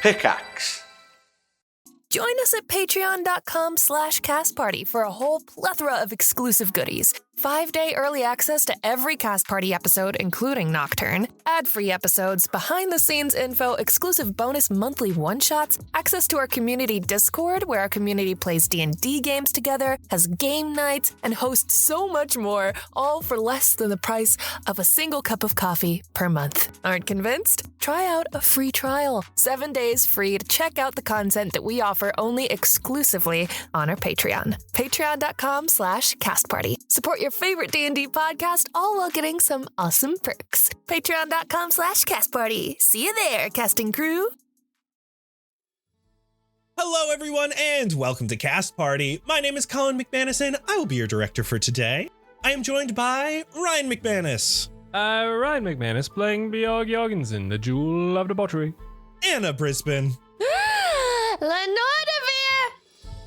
Pickaxe. Join us at patreon.com/castparty for a whole plethora of exclusive goodies. 5-day early access to every Cast Party episode, including Nocturne, ad-free episodes, behind-the-scenes info, exclusive bonus monthly one-shots, access to our community Discord, where our community plays D&D games together, has game nights, and hosts so much more, all for less than the price of a single cup of coffee per month. Aren't convinced? Try out a free trial. 7 days free to check out the content that we offer only exclusively on our Patreon. Patreon.com/castparty. Support your favorite D&D podcast, all while getting some awesome perks. Patreon.com/castparty. See you there, casting crew. Hello, everyone, and welcome to Cast Party. My name is Colin McManus, and I will be your director for today. I am joined by Ryan McManus. Ryan McManus playing Bjorg Jorgensen, the Jewel of Debauchery. Anna Brisbane. Lenore Devere!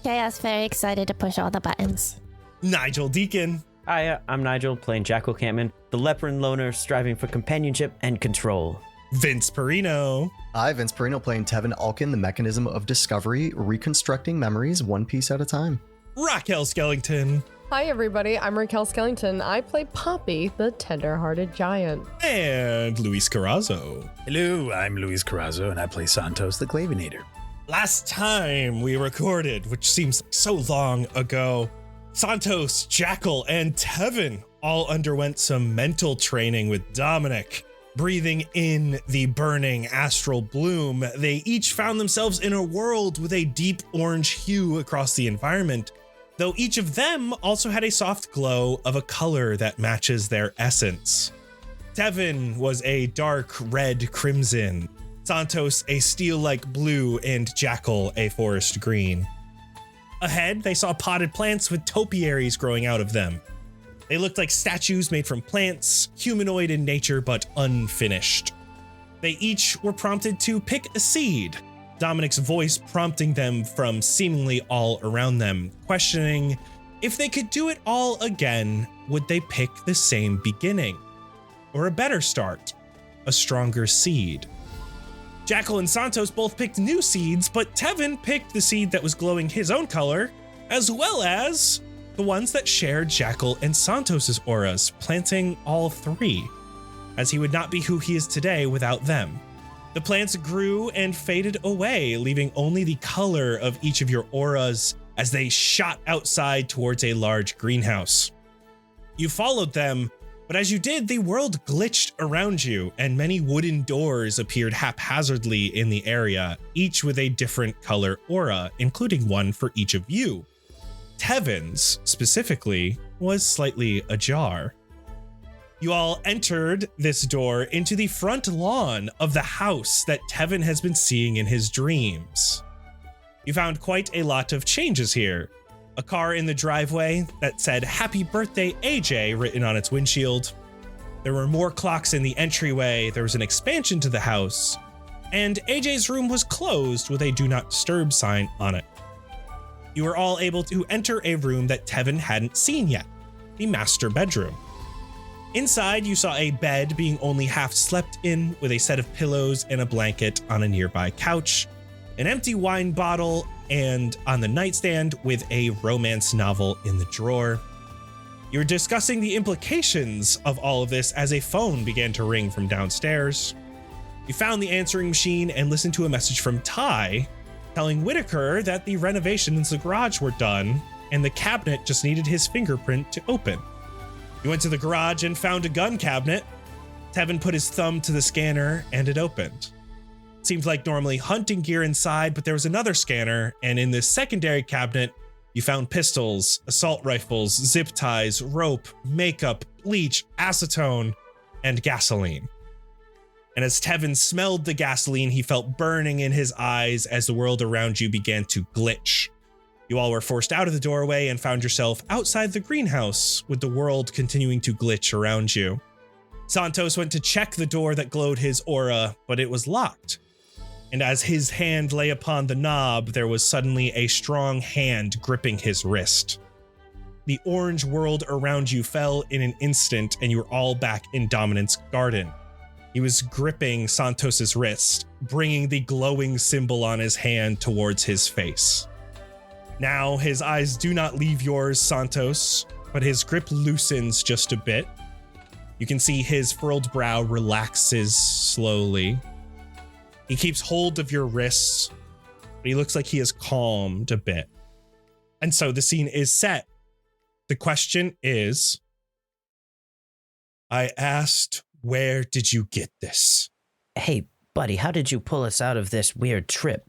Chaos, very excited to push all the buttons. Nigel Deacon. Hi, I'm Nigel, playing Jackal Campman, the leopard loner striving for companionship and control. Vince Perino. Hi, Vince Perino, playing Tevin Alkin, the mechanism of discovery, reconstructing memories one piece at a time. Raquel Skellington. Hi, everybody. I'm Raquel Skellington. I play Poppy, the tender-hearted giant. And Luis Carrazzo. Hello, I'm Luis Carrazzo, and I play Santos, the Clavinator. Last time we recorded, which seems so long ago, Santos, Jackal, and Tevin all underwent some mental training with Dominic. Breathing in the burning astral bloom, they each found themselves in a world with a deep orange hue across the environment, though each of them also had a soft glow of a color that matches their essence. Tevin was a dark red crimson, Santos a steel-like blue, and Jackal a forest green. Ahead, they saw potted plants with topiaries growing out of them. They looked like statues made from plants, humanoid in nature but unfinished. They each were prompted to pick a seed, Dominic's voice prompting them from seemingly all around them, questioning if they could do it all again, would they pick the same beginning? Or a better start, a stronger seed? Jackal and Santos both picked new seeds, but Tevin picked the seed that was glowing his own color, as well as the ones that shared Jackal and Santos's auras, planting all three, as he would not be who he is today without them. The plants grew and faded away, leaving only the color of each of your auras as they shot outside towards a large greenhouse. You followed them, but as you did, the world glitched around you, and many wooden doors appeared haphazardly in the area, each with a different color aura, including one for each of you. Tevin's, specifically, was slightly ajar. You all entered this door into the front lawn of the house that Tevin has been seeing in his dreams. You found quite a lot of changes here. A car in the driveway that said "Happy Birthday AJ" written on its windshield. There were more clocks in the entryway, there was an expansion to the house, and AJ's room was closed with a "Do Not Disturb" sign on it. You were all able to enter a room that Tevin hadn't seen yet, the master bedroom. Inside, you saw a bed being only half slept in, with a set of pillows and a blanket on a nearby couch, an empty wine bottle, and on the nightstand with a romance novel in the drawer. You were discussing the implications of all of this as a phone began to ring from downstairs. You found the answering machine and listened to a message from Ty, telling Whitaker that the renovations in the garage were done and the cabinet just needed his fingerprint to open. You went to the garage and found a gun cabinet. Tevin put his thumb to the scanner and it opened. It seemed like normally hunting gear inside, but there was another scanner, and in this secondary cabinet, you found pistols, assault rifles, zip ties, rope, makeup, bleach, acetone, and gasoline. And as Tevin smelled the gasoline, he felt burning in his eyes as the world around you began to glitch. You all were forced out of the doorway and found yourself outside the greenhouse, with the world continuing to glitch around you. Santos went to check the door that glowed his aura, but it was locked. And as his hand lay upon the knob, there was suddenly a strong hand gripping his wrist. The orange world around you fell in an instant, and you were all back in Dominant's garden. He was gripping Santos's wrist, bringing the glowing symbol on his hand towards his face. Now his eyes do not leave yours, Santos, but his grip loosens just a bit. You can see his furrowed brow relaxes slowly. He keeps hold of your wrists, but he looks like he is calmed a bit. And so the scene is set. The question is, I asked, where did you get this? Hey, buddy, how did you pull us out of this weird trip?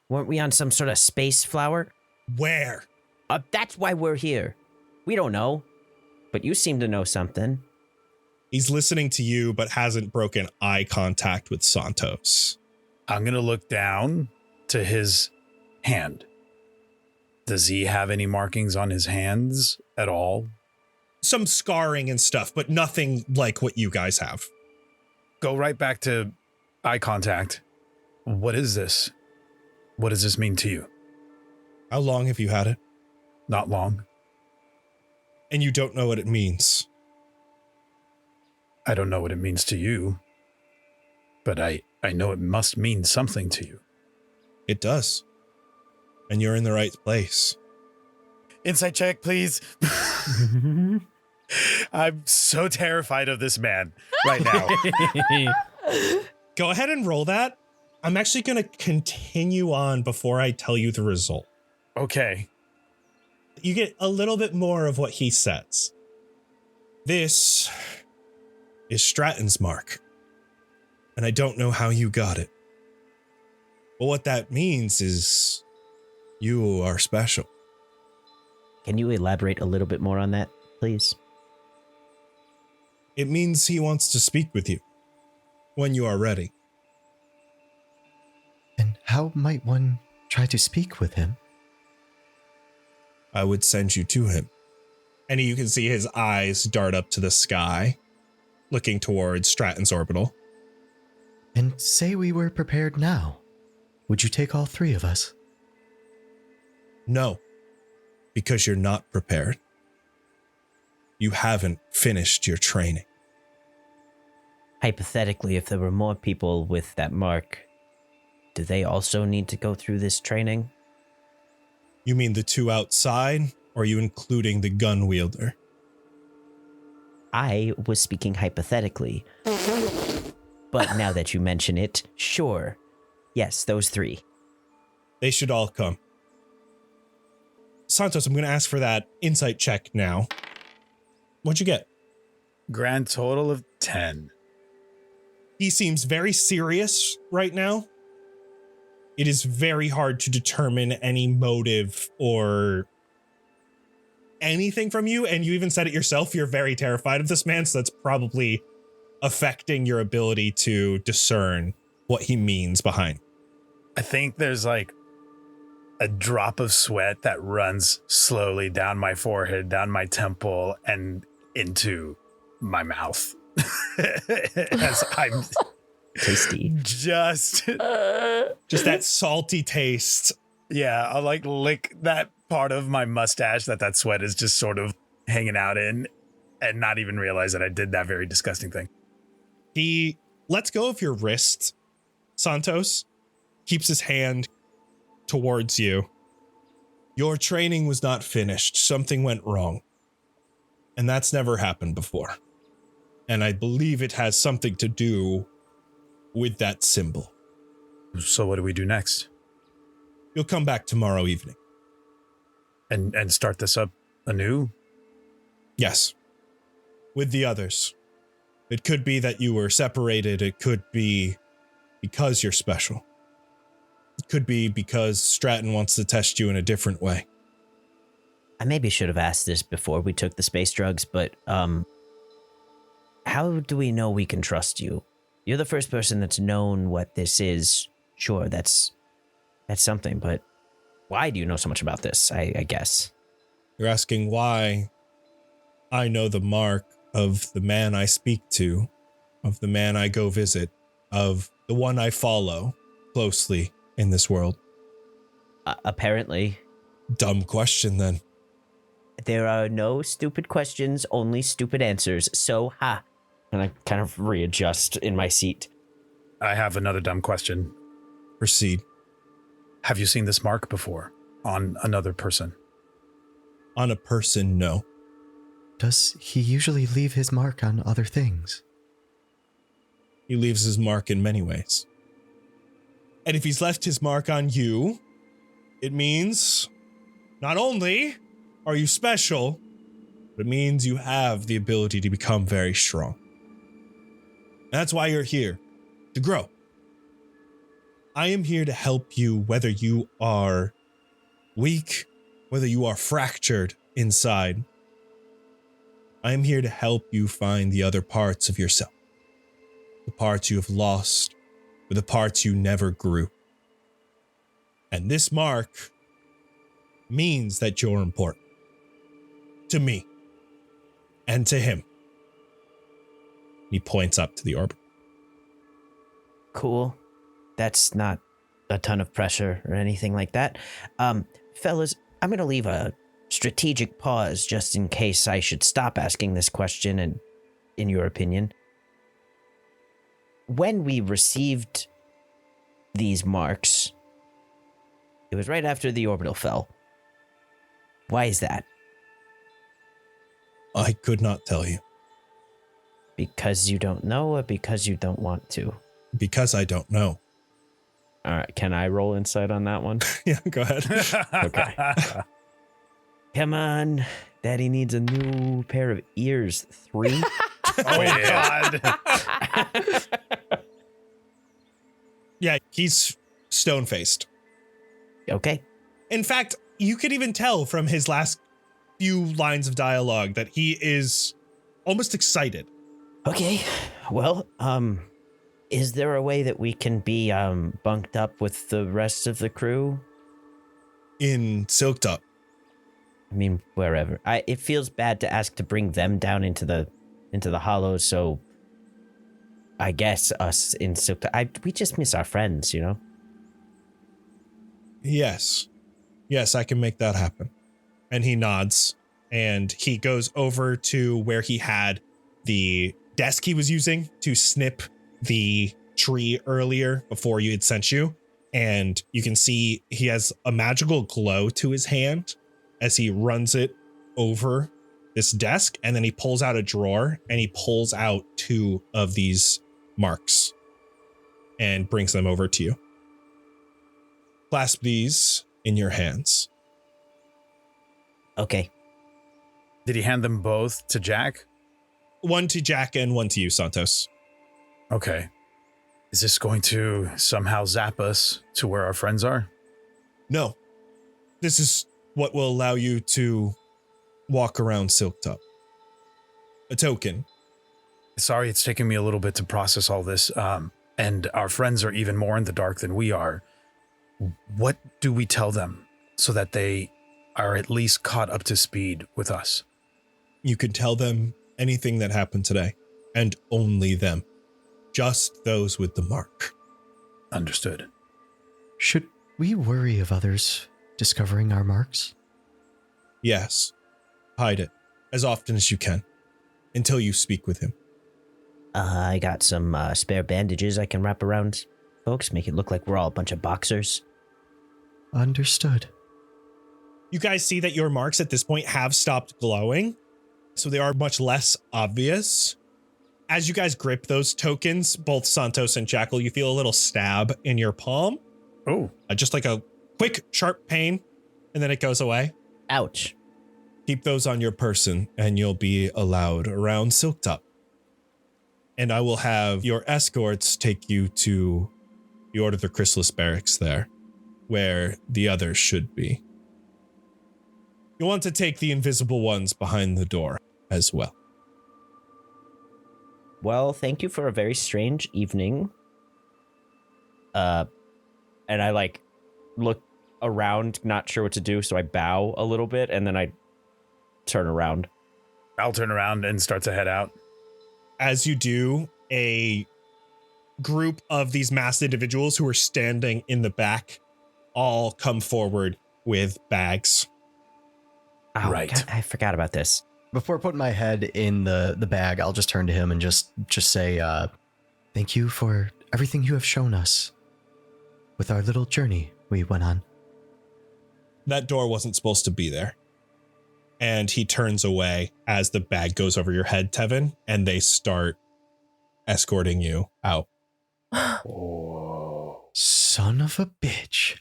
Weren't we on some sort of space flower? Where? That's why we're here. We don't know, but you seem to know something. He's listening to you, but hasn't broken eye contact with Santos. I'm going to look down to his hand. Does he have any markings on his hands at all? Some scarring and stuff, but nothing like what you guys have. Go right back to eye contact. What is this? What does this mean to you? How long have you had it? Not long. And you don't know what it means. I don't know what it means to you, but I know it must mean something to you. It does. And you're in the right place. Insight check, please. I'm so terrified of this man right now. Go ahead and roll that. I'm actually going to continue on before I tell you the result. Okay. You get a little bit more of what he says. This is Stratton's mark. And I don't know how you got it. But what that means is you are special. Can you elaborate a little bit more on that, please? It means he wants to speak with you when you are ready. And how might one try to speak with him? I would send you to him. And you can see his eyes dart up to the sky, looking towards Stratton's orbital. And say we were prepared now. Would you take all three of us? No, because you're not prepared. You haven't finished your training. Hypothetically, if there were more people with that mark, do they also need to go through this training? You mean the two outside, or are you including the gun wielder? I was speaking hypothetically. But now that you mention it, sure. Yes, those three. They should all come. Santos, I'm going to ask for that insight check now. What'd you get? Grand total of 10. He seems very serious right now. It is very hard to determine any motive or anything from you. And you even said it yourself. You're very terrified of this man. So that's probably affecting your ability to discern what he means behind. I think there's like a drop of sweat that runs slowly down my forehead, down my temple, and into my mouth. As I'm Tasty. just Just that salty taste. yeah, I'll like lick that part of my mustache that sweat is just sort of hanging out in and not even realize that I did that very disgusting thing. He lets go of your wrist, Santos, keeps his hand towards you. Your training was not finished. Something went wrong. And that's never happened before. And I believe it has something to do with that symbol. So what do we do next? You'll come back tomorrow evening. And start this up anew? Yes. With the others. It could be that you were separated. It could be because you're special. It could be because Stratton wants to test you in a different way. I maybe should have asked this before we took the space drugs, but how do we know we can trust you? You're the first person that's known what this is. Sure, that's something, but why do you know so much about this, I guess? You're asking why I know the mark of the man I speak to, of the man I go visit, of the one I follow closely in this world. Apparently. Dumb question, then. There are no stupid questions, only stupid answers. So, And I kind of readjust in my seat. I have another dumb question. Proceed. Have you seen this mark before on another person? On a person, no. Does he usually leave his mark on other things? He leaves his mark in many ways. And if he's left his mark on you, it means not only are you special, but it means you have the ability to become very strong. That's why you're here, to grow. I am here to help you whether you are weak, whether you are fractured inside. I am here to help you find the other parts of yourself. The parts you have lost, or the parts you never grew. And this mark means that you're important. To me. And to him. He points up to the orb. Cool. That's not a ton of pressure or anything like that. Fellas, I'm going to leave a strategic pause just in case I should stop asking this question and in your opinion. When we received these marks, it was right after the orbital fell. Why is that? I could not tell you. Because you don't know or because you don't want to? Because I don't know. All right, can I roll insight on that one? Yeah, go ahead. Okay. Come on. Daddy needs a new pair of ears. 3? Oh, God. Yeah, he's stone-faced. Okay. In fact, you could even tell from his last few lines of dialogue that he is almost excited. Okay. Well, is there a way that we can be bunked up with the rest of the crew? In Silked Up. I mean, wherever. It feels bad to ask to bring them down into the hollows, so I guess us in Silked Up. We just miss our friends, you know? Yes. Yes, I can make that happen. And he nods, and he goes over to where he had the desk he was using to snip the tree earlier before you had sent you. And you can see he has a magical glow to his hand as he runs it over this desk. And then he pulls out a drawer and he pulls out 2 of these marks and brings them over to you. Clasp these in your hands. Okay. Did he hand them both to Jack? One to Jack and one to you, Santos. Okay. Is this going to somehow zap us to where our friends are? No. This is what will allow you to walk around Silked Up. A token. Sorry, it's taking me a little bit to process all this. And our friends are even more in the dark than we are. What do we tell them so that they are at least caught up to speed with us? You can tell them anything that happened today, and only them. Just those with the mark. Understood. Should we worry of others discovering our marks? Yes. Hide it as often as you can until you speak with him. I got some spare bandages I can wrap around folks, make it look like we're all a bunch of boxers. Understood. You guys see that your marks at this point have stopped glowing, so they are much less obvious. As you guys grip those tokens, both Santos and Jackal, you feel a little stab in your palm. Oh. Just like a quick, sharp pain, and then it goes away. Ouch. Keep those on your person, and you'll be allowed around Silked Up. And I will have your escorts take you to the Order of the Chrysalis Barracks there, where the others should be. You'll want to take the invisible ones behind the door as well. Well, thank you for a very strange evening. And I look around, not sure what to do, so I bow a little bit and then I turn around. I'll turn around and start to head out. As you do, a group of these masked individuals who are standing in the back all come forward with bags. Oh, Right. God, I forgot about this. Before putting my head in the bag, I'll just turn to him and just say, thank you for everything you have shown us with our little journey we went on. That door wasn't supposed to be there. And he turns away as the bag goes over your head, Tevin, and they start escorting you out. Son of a bitch.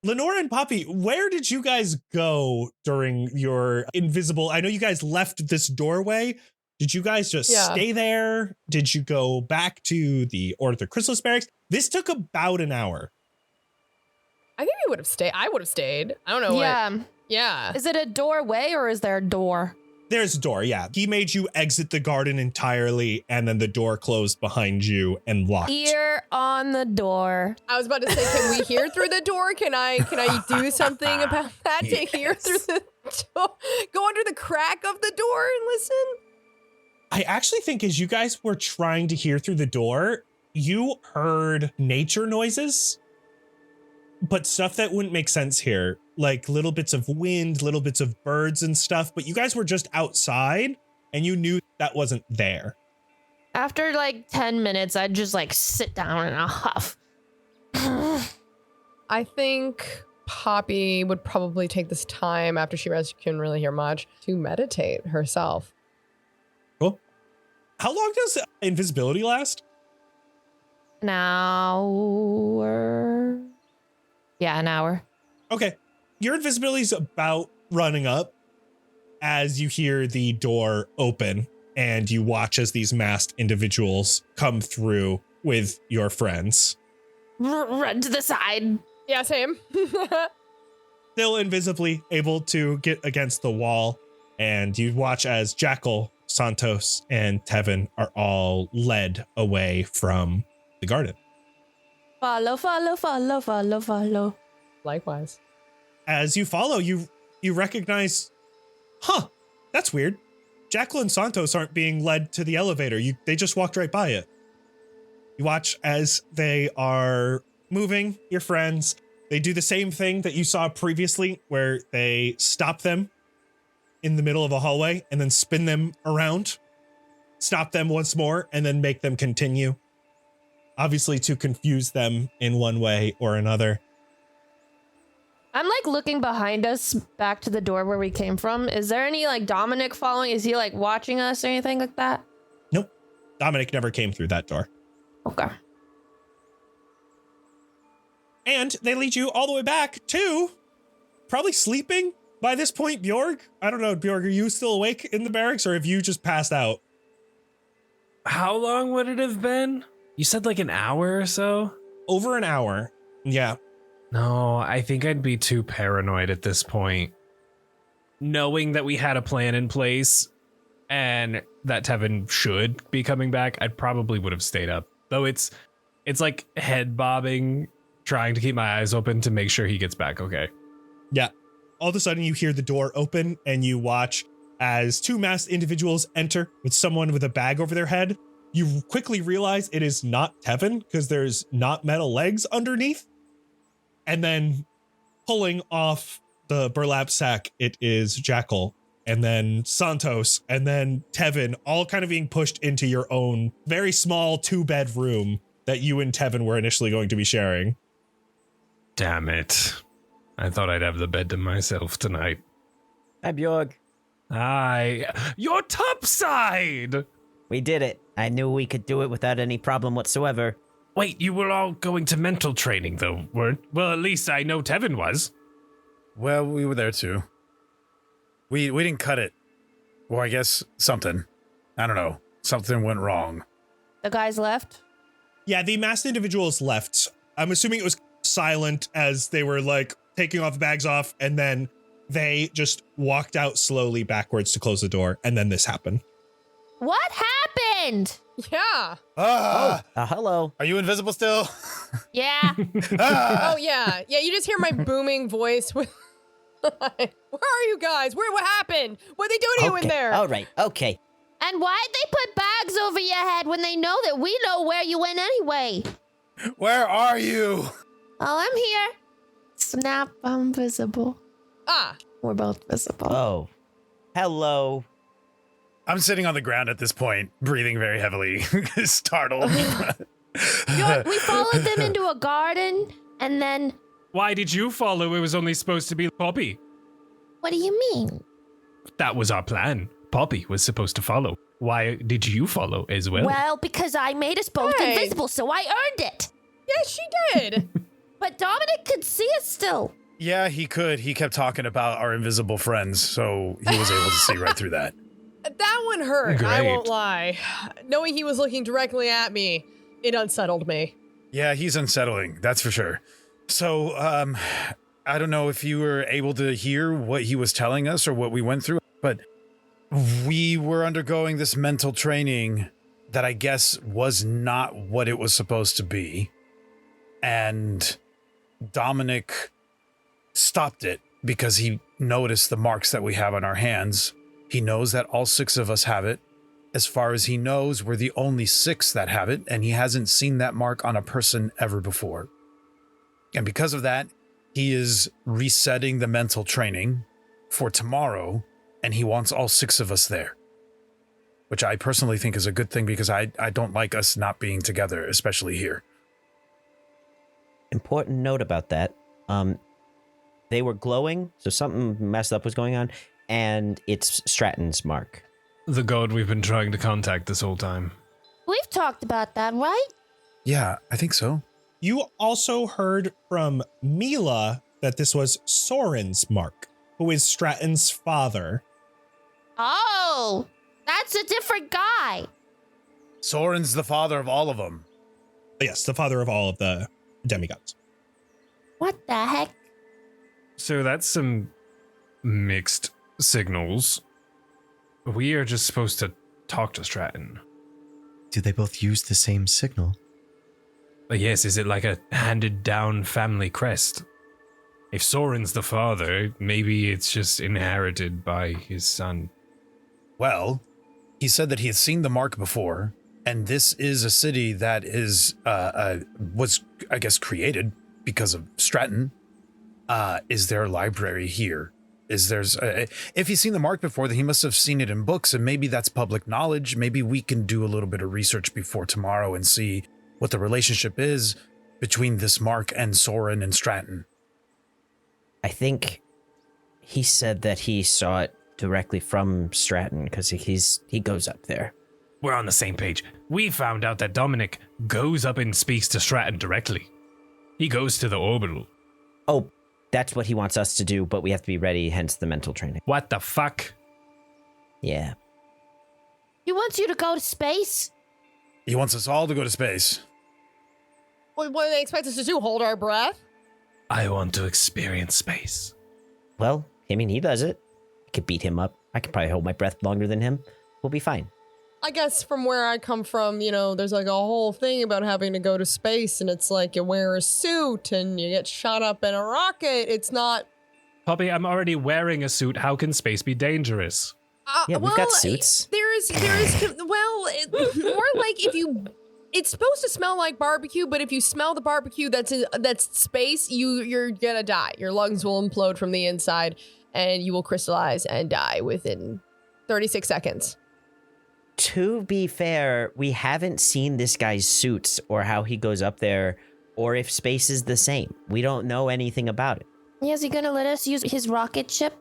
Lenora and Poppy, where did you guys go during your invisible? I know you guys left this doorway. Did you guys just stay there? Did you go back to the Order of the Chrysalis Barracks? This took about an hour. I think we would have stayed. I would have stayed. I don't know. Yeah. Is it a doorway or is there a door? There's a door, yeah. He made you exit the garden entirely, and then the door closed behind you and locked. Ear on the door. I was about to say, can we hear through the door? Can I do something about that to hear through the door? Go under the crack of the door and listen? I actually think as you guys were trying to hear through the door, you heard nature noises, but stuff that wouldn't make sense here. Like little bits of wind, little bits of birds and stuff, but you guys were just outside and you knew that wasn't there. After like 10 minutes, I'd just like sit down in a huff. I think Poppy would probably take this time after she realized she couldn't really hear much to meditate herself. Cool. How long does invisibility last? An hour. Yeah, an hour. Okay. Your invisibility is about running up as you hear the door open and you watch as these masked individuals come through with your friends. Run to the side. Yeah, same. Still invisibly able to get against the wall, and you watch as Jackal, Santos, and Tevin are all led away from the garden. Follow, follow, follow, follow, follow. Likewise. As you follow, you recognize, that's weird. Jackal and Santos aren't being led to the elevator. They just walked right by it. You watch as they are moving your friends. They do the same thing that you saw previously, where they stop them in the middle of a hallway and then spin them around, stop them once more, and then make them continue. Obviously to confuse them in one way or another. I'm like looking behind us back to the door where we came from. Is there any like Dominic following? Is he like watching us or anything like that? Nope. Dominic never came through that door. Okay. And they lead you all the way back to probably sleeping by this point, Bjorg. I don't know, Bjorg, are you still awake in the barracks or have you just passed out? How long would it have been? You said like an hour or so? Over an hour. Yeah. No, I think I'd be too paranoid at this point. Knowing that we had a plan in place and that Tevin should be coming back, I probably would have stayed up. Though it's like head bobbing, trying to keep my eyes open to make sure he gets back okay. Yeah. All of a sudden you hear the door open and you watch as two masked individuals enter with someone with a bag over their head. You quickly realize it is not Tevin because there's not metal legs underneath. And then pulling off the burlap sack, it is Jackal, and then Santos, and then Tevin, all kind of being pushed into your own very small 2-bed room that you and Tevin were initially going to be sharing. Damn it. I thought I'd have the bed to myself tonight. Hi, Bjorg. Your top side! We did it. I knew we could do it without any problem whatsoever. Wait, you were all going to mental training, though, weren't? Well, at least I know Tevin was. Well, we were there too. We didn't cut it. Well, I guess something. I don't know. Something went wrong. The guys left? Yeah, the masked individuals left. I'm assuming it was silent as they were like taking off bags off, and then they just walked out slowly backwards to close the door, and then this happened. What happened? Yeah. Hello. Are you invisible still? Yeah. Oh, yeah. Yeah, you just hear my booming voice with... Where are you guys? What happened? What are they doing to you in there? All right. Okay. And why'd they put bags over your head when they know that we know where you went anyway? Where are you? Oh, I'm here. Snap, I'm visible. Ah. We're both visible. Oh. Hello. I'm sitting on the ground at this point, breathing very heavily, startled. We followed them into a garden, and then... Why did you follow? It was only supposed to be Poppy. What do you mean? That was our plan. Poppy was supposed to follow. Why did you follow as well? Well, because I made us both invisible, so I earned it. Yes, she did. But Dominic could see us still. Yeah, he could. He kept talking about our invisible friends, so he was able to see right through that. That one hurt, I Great. won't lie. Knowing he was looking directly at me, it unsettled me. Yeah, he's unsettling, that's for sure. So, I don't know if you were able to hear what he was telling us or what we went through, but we were undergoing this mental training that I guess was not what it was supposed to be. And Dominic stopped it because he noticed the marks that we have on our hands. He knows that all 6 of us have it. As far as he knows, we're the only 6 that have it, and he hasn't seen that mark on a person ever before. And because of that, he is resetting the mental training for tomorrow, and he wants all 6 of us there. Which I personally think is a good thing because I don't like us not being together, especially here. Important note about that. They were glowing, so something messed up was going on, and it's Stratton's mark. The god we've been trying to contact this whole time. We've talked about that, right? Yeah, I think so. You also heard from Mila that this was Soren's mark, who is Stratton's father. Oh, that's a different guy. Soren's the father of all of them. Yes, the father of all of the demigods. What the heck? So that's some mixed signals. We are just supposed to talk to Stratton. Do they both use the same signal? Yes, is it like a handed down family crest? If Soren's the father, maybe it's just inherited by his son. Well, he said that he had seen the mark before, and this is a city that is was, I guess, created because of Stratton. Is there a library here? If he's seen the mark before, then he must have seen it in books, and maybe that's public knowledge. Maybe we can do a little bit of research before tomorrow and see what the relationship is between this mark and Soren and Stratton. I think he said that he saw it directly from Stratton because he goes up there. We're on the same page. We found out that Dominic goes up and speaks to Stratton directly. He goes to the orbital. Oh, that's what he wants us to do, but we have to be ready, hence the mental training. What the fuck? Yeah. He wants you to go to space? He wants us all to go to space. What do they expect us to do? Hold our breath? I want to experience space. Well, I mean, he does it. I could beat him up. I could probably hold my breath longer than him. We'll be fine. I guess from where I come from, there's like a whole thing about having to go to space, and it's like you wear a suit and you get shot up in a rocket. It's not... Poppy, I'm already wearing a suit. How can space be dangerous? Yeah, we've got suits. More like if you... It's supposed to smell like barbecue, but if you smell the barbecue that's space, you're gonna die. Your lungs will implode from the inside, and you will crystallize and die within 36 seconds. To be fair, we haven't seen this guy's suits or how he goes up there or if space is the same. We don't know anything about it. Is he gonna let us use his rocket ship?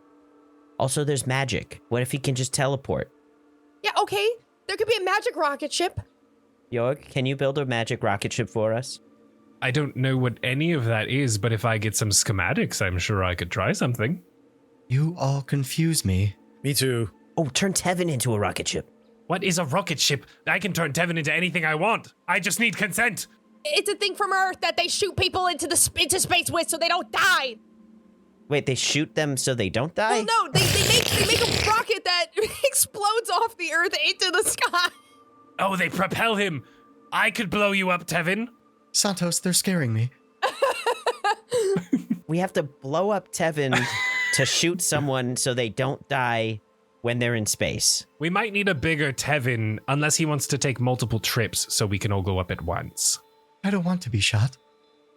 Also, there's magic. What if he can just teleport? Yeah, okay. There could be a magic rocket ship. Jorg, can you build a magic rocket ship for us? I don't know what any of that is, but if I get some schematics, I'm sure I could try something. You all confuse me. Me too. Oh, turn Tevin into a rocket ship. What is a rocket ship? I can turn Tevin into anything I want. I just need consent. It's a thing from Earth that they shoot people into space with so they don't die. Wait, they shoot them so they don't die? Well, no, they make a rocket that explodes off the Earth into the sky. Oh, they propel him. I could blow you up, Tevin. Santos, they're scaring me. We have to blow up Tevin to shoot someone so they don't die when they're in space. We might need a bigger Tevin, unless he wants to take multiple trips so we can all go up at once. I don't want to be shot.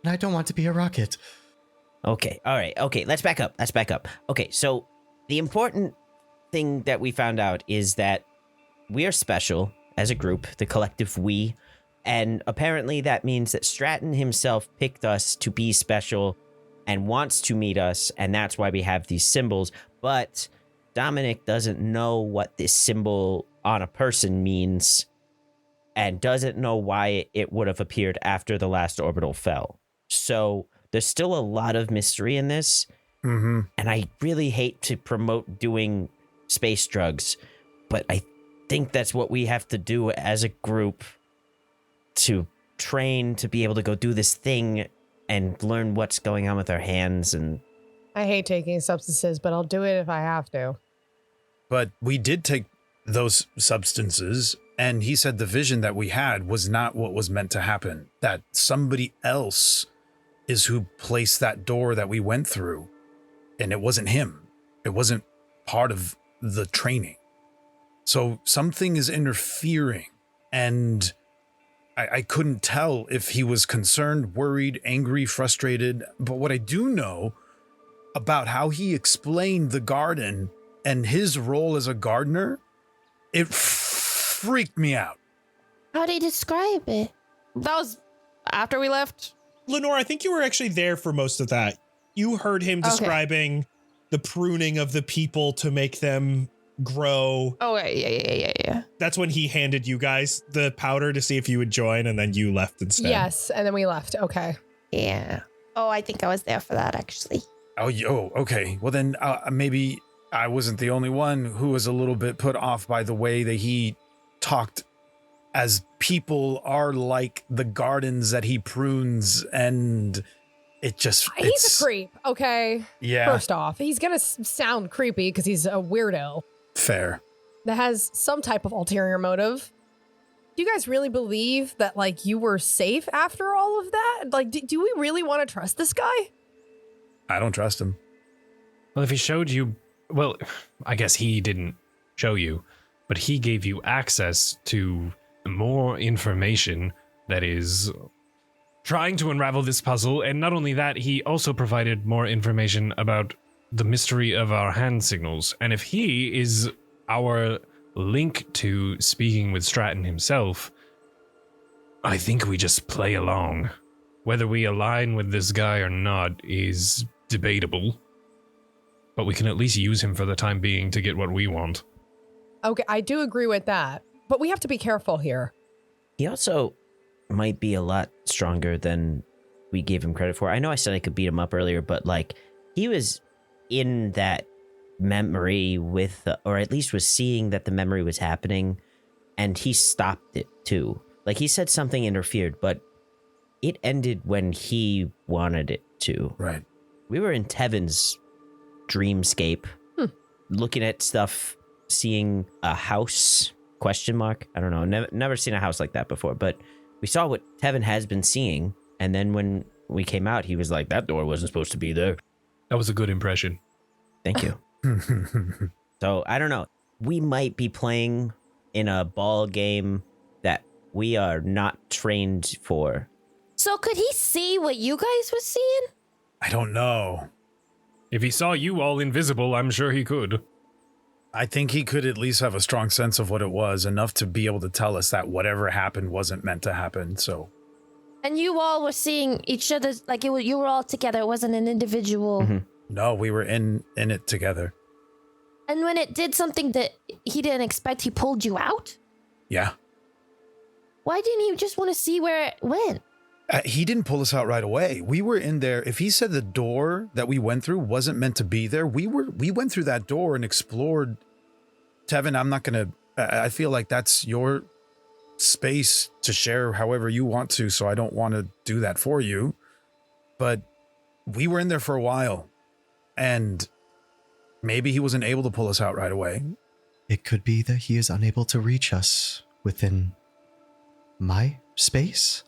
And I don't want to be a rocket. Okay, all right, okay, let's back up. Okay, so the important thing that we found out is that we are special as a group, the collective we, and apparently that means that Stratton himself picked us to be special and wants to meet us, and that's why we have these symbols. But Dominic doesn't know what this symbol on a person means and doesn't know why it would have appeared after the last orbital fell. So there's still a lot of mystery in this, and I really hate to promote doing space drugs, but I think that's what we have to do as a group to train to be able to go do this thing and learn what's going on with our hands. And I hate taking substances, but I'll do it if I have to. But we did take those substances, and he said the vision that we had was not what was meant to happen, that somebody else is who placed that door that we went through, and it wasn't him. It wasn't part of the training. So something is interfering, and I couldn't tell if he was concerned, worried, angry, frustrated. But what I do know about how he explained the garden and his role as a gardener, it freaked me out. How'd he describe it? That was after we left. Lenore, I think you were actually there for most of that. You heard him describing the pruning of the people to make them grow. Oh, yeah. That's when he handed you guys the powder to see if you would join, and then you left instead. Yes, and then we left. Okay. Yeah. Oh, I think I was there for that, actually. Oh, okay. Well, then maybe I wasn't the only one who was a little bit put off by the way that he talked, as people are like the gardens that he prunes, and it just... He's a creep, okay? Yeah. First off, he's going to sound creepy because he's a weirdo. Fair. That has some type of ulterior motive. Do you guys really believe that, like, you were safe after all of that? Like, do we really want to trust this guy? I don't trust him. Well, if he showed you, well, I guess he didn't show you, but he gave you access to more information that is trying to unravel this puzzle. And not only that, he also provided more information about the mystery of our hand signals. And if he is our link to speaking with Stratton himself, I think we just play along. Whether we align with this guy or not is debatable, but we can at least use him for the time being to get what we want. Okay, I do agree with that, but we have to be careful here. he also might be a lot stronger than we gave him credit for. I know I said I could beat him up earlier, but like he was in that memory with, or at least was seeing that the memory was happening, and he stopped it too. Like he said something interfered, but it ended when he wanted it to. Right. We were in Tevin's dreamscape, looking at stuff, seeing a house, ? I don't know. Never seen a house like that before, but we saw what Tevin has been seeing. And then when we came out, he was like, that door wasn't supposed to be there. That was a good impression. Thank you. So I don't know. We might be playing in a ball game that we are not trained for. So could he see what you guys were seeing? I don't know. If he saw you all invisible, I'm sure he could. I think he could at least have a strong sense of what it was, enough to be able to tell us that whatever happened wasn't meant to happen, so... And you all were seeing each other, like you were all together. It wasn't an individual. Mm-hmm. No, we were in it together. And when it did something that he didn't expect, he pulled you out? Yeah. Why didn't he just want to see where it went? He didn't pull us out right away. We were in there. If he said the door that we went through wasn't meant to be there, we went through that door and explored. Tevin, I'm not going to... I feel like that's your space to share however you want to, so I don't want to do that for you. But we were in there for a while, and maybe he wasn't able to pull us out right away. It could be that he is unable to reach us within my space,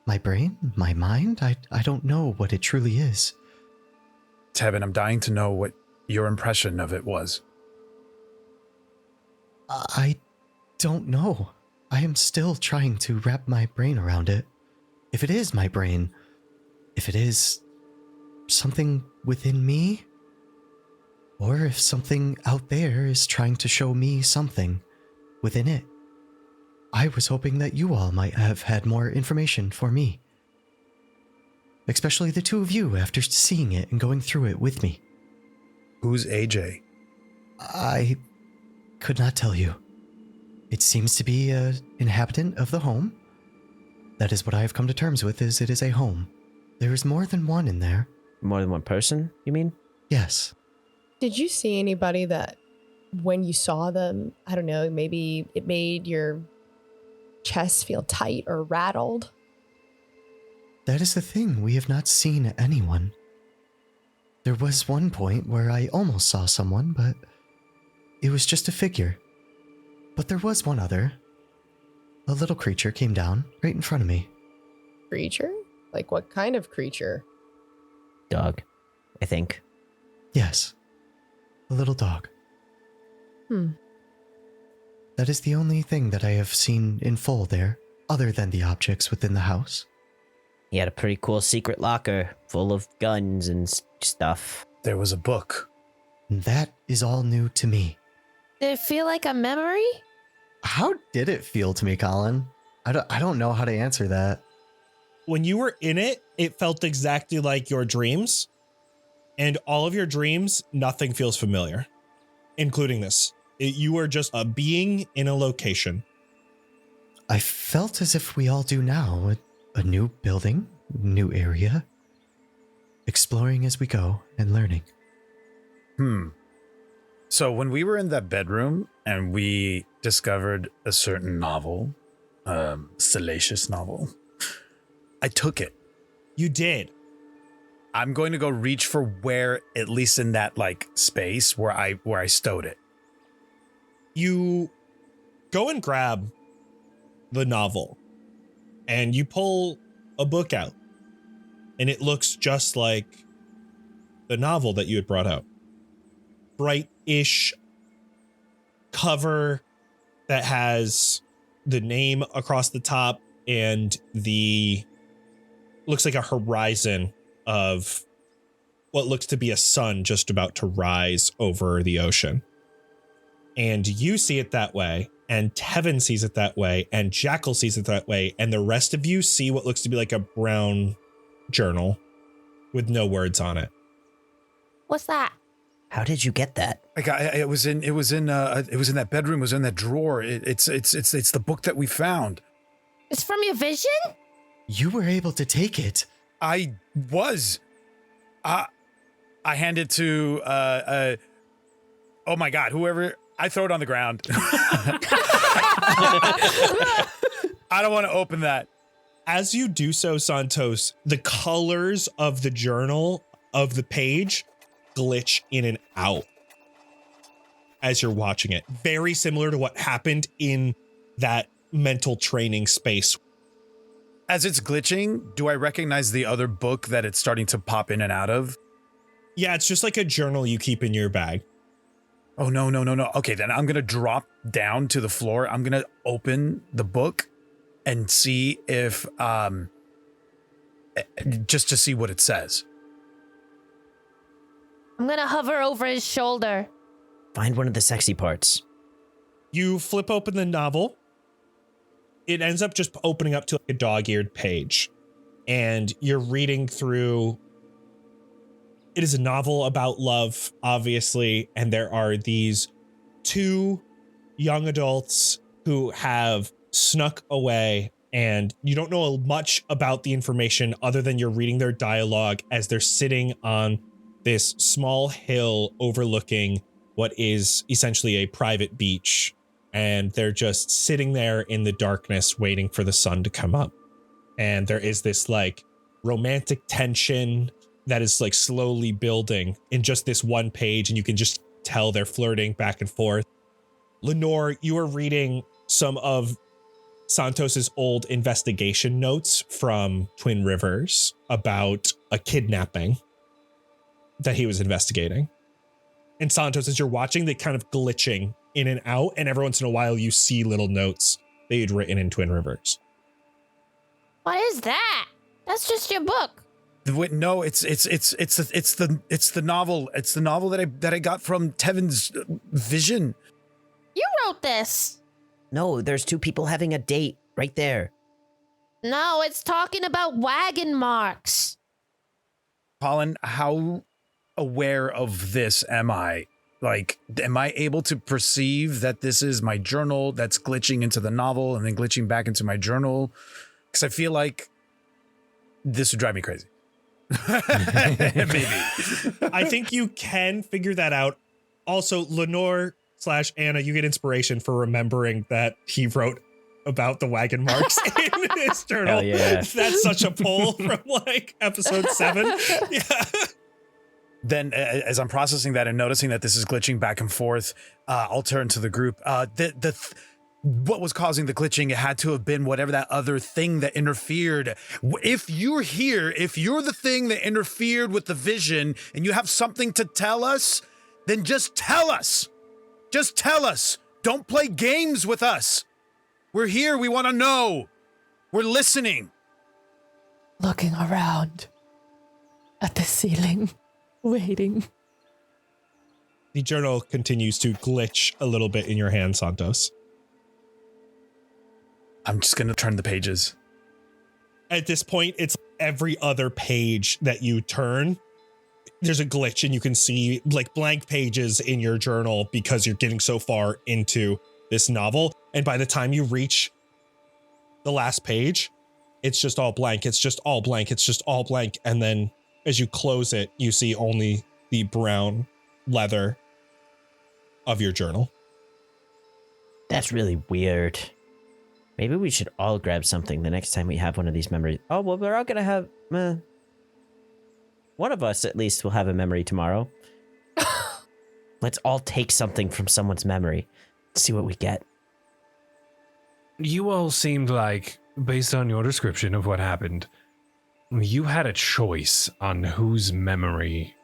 my brain, my mind. I don't know what it truly is. Tevin, I'm dying to know what your impression of it was. I don't know. I am still trying to wrap my brain around it. If it is my brain, if it is something within me, or if something out there is trying to show me something within it. I was hoping that you all might have had more information for me. Especially the two of you after seeing it and going through it with me. Who's AJ? I could not tell you. It seems to be an inhabitant of the home. That is what I have come to terms with, is it is a home. There is more than one in there. More than one person, you mean? Yes. Did you see anybody that when you saw them, I don't know, maybe it made your chest feel tight or rattled? That is the thing, we have not seen anyone. There was one point where I almost saw someone, but it was just a figure. But there was one other. A little creature came down right in front of me. Creature? Like what kind of creature? Dog, I think. Yes. A little dog. That is the only thing that I have seen in full there, other than the objects within the house. He had a pretty cool secret locker full of guns and stuff. There was a book. And that is all new to me. Did it feel like a memory? How did it feel to me, Colin? I don't know how to answer that. When you were in it, it felt exactly like your dreams. And all of your dreams, nothing feels familiar, including this. You are just a being in a location. I felt as if we all do now. A new building, new area. Exploring as we go and learning. So when we were in that bedroom and we discovered a certain novel, salacious novel, I took it. You did. I'm going to go reach for where, at least in that like space where I stowed it. You go and grab the novel and you pull a book out and it looks just like the novel that you had brought out. Bright-ish cover that has the name across the top and the looks like a horizon of what looks to be a sun just about to rise over the ocean. And you see it that way, and Tevin sees it that way, and Jackal sees it that way, and the rest of you see what looks to be like a brown journal with no words on it. What's that? How did you get that? It was in that bedroom. It was in that drawer. It's the book that we found. It's from your vision? You were able to take it. I was. I hand it to oh my god, whoever. I throw it on the ground. I don't want to open that. As you do so, Santos, the colors of the journal of the page glitch in and out as you're watching it. Very similar to what happened in that mental training space. As it's glitching, do I recognize the other book that it's starting to pop in and out of? Yeah, it's just like a journal you keep in your bag. Oh, no. Okay, then I'm going to drop down to the floor. I'm going to open the book and see if, just to see what it says. I'm gonna hover over his shoulder. Find one of the sexy parts. You flip open the novel. It ends up just opening up to like a dog-eared page. And you're reading through. It is a novel about love, obviously. And there are these two young adults who have snuck away. And you don't know much about the information other than you're reading their dialogue as they're sitting on this small hill overlooking what is essentially a private beach. And they're just sitting there in the darkness waiting for the sun to come up. And there is this like romantic tension that is like slowly building in just this one page. And you can just tell they're flirting back and forth. Lenore, you are reading some of Santos's old investigation notes from Twin Rivers about a kidnapping that he was investigating. And Santos, as you're watching, they kind of glitching in and out, and every once in a while you see little notes they had written in Twin Rivers. What is that? That's just your book. No, it's the novel. It's the novel that I got from Tevin's vision. You wrote this. No, there's two people having a date right there. No, it's talking about wagon marks. Colin, how aware of this am I? Like, am I able to perceive that this is my journal that's glitching into the novel and then glitching back into my journal? Because I feel like this would drive me crazy. Maybe. I think you can figure that out. Also, Lenore/Anna, you get inspiration for remembering that he wrote about the wagon marks in his journal. Hell yeah. That's such a pull from like episode 7. Yeah. Then as I'm processing that and noticing that this is glitching back and forth, I'll turn to the group. What was causing the glitching? It had to have been whatever that other thing that interfered. If you're here, if you're the thing that interfered with the vision and you have something to tell us, then just tell us. Just tell us. Don't play games with us. We're here. We want to know. We're listening. Looking around at the ceiling, waiting. The journal continues to glitch a little bit in your hand, Santos. I'm just going to turn the pages. At this point, it's every other page that you turn. There's a glitch and you can see like blank pages in your journal because you're getting so far into this novel. And by the time you reach the last page, it's just all blank. It's just all blank. It's just all blank. And then as you close it, you see only the brown leather of your journal. That's really weird. Maybe we should all grab something the next time we have one of these memories. Oh, well, we're all going to have... one of us, at least, will have a memory tomorrow. Let's all take something from someone's memory. See what we get. You all seemed like, based on your description of what happened, you had a choice on whose memory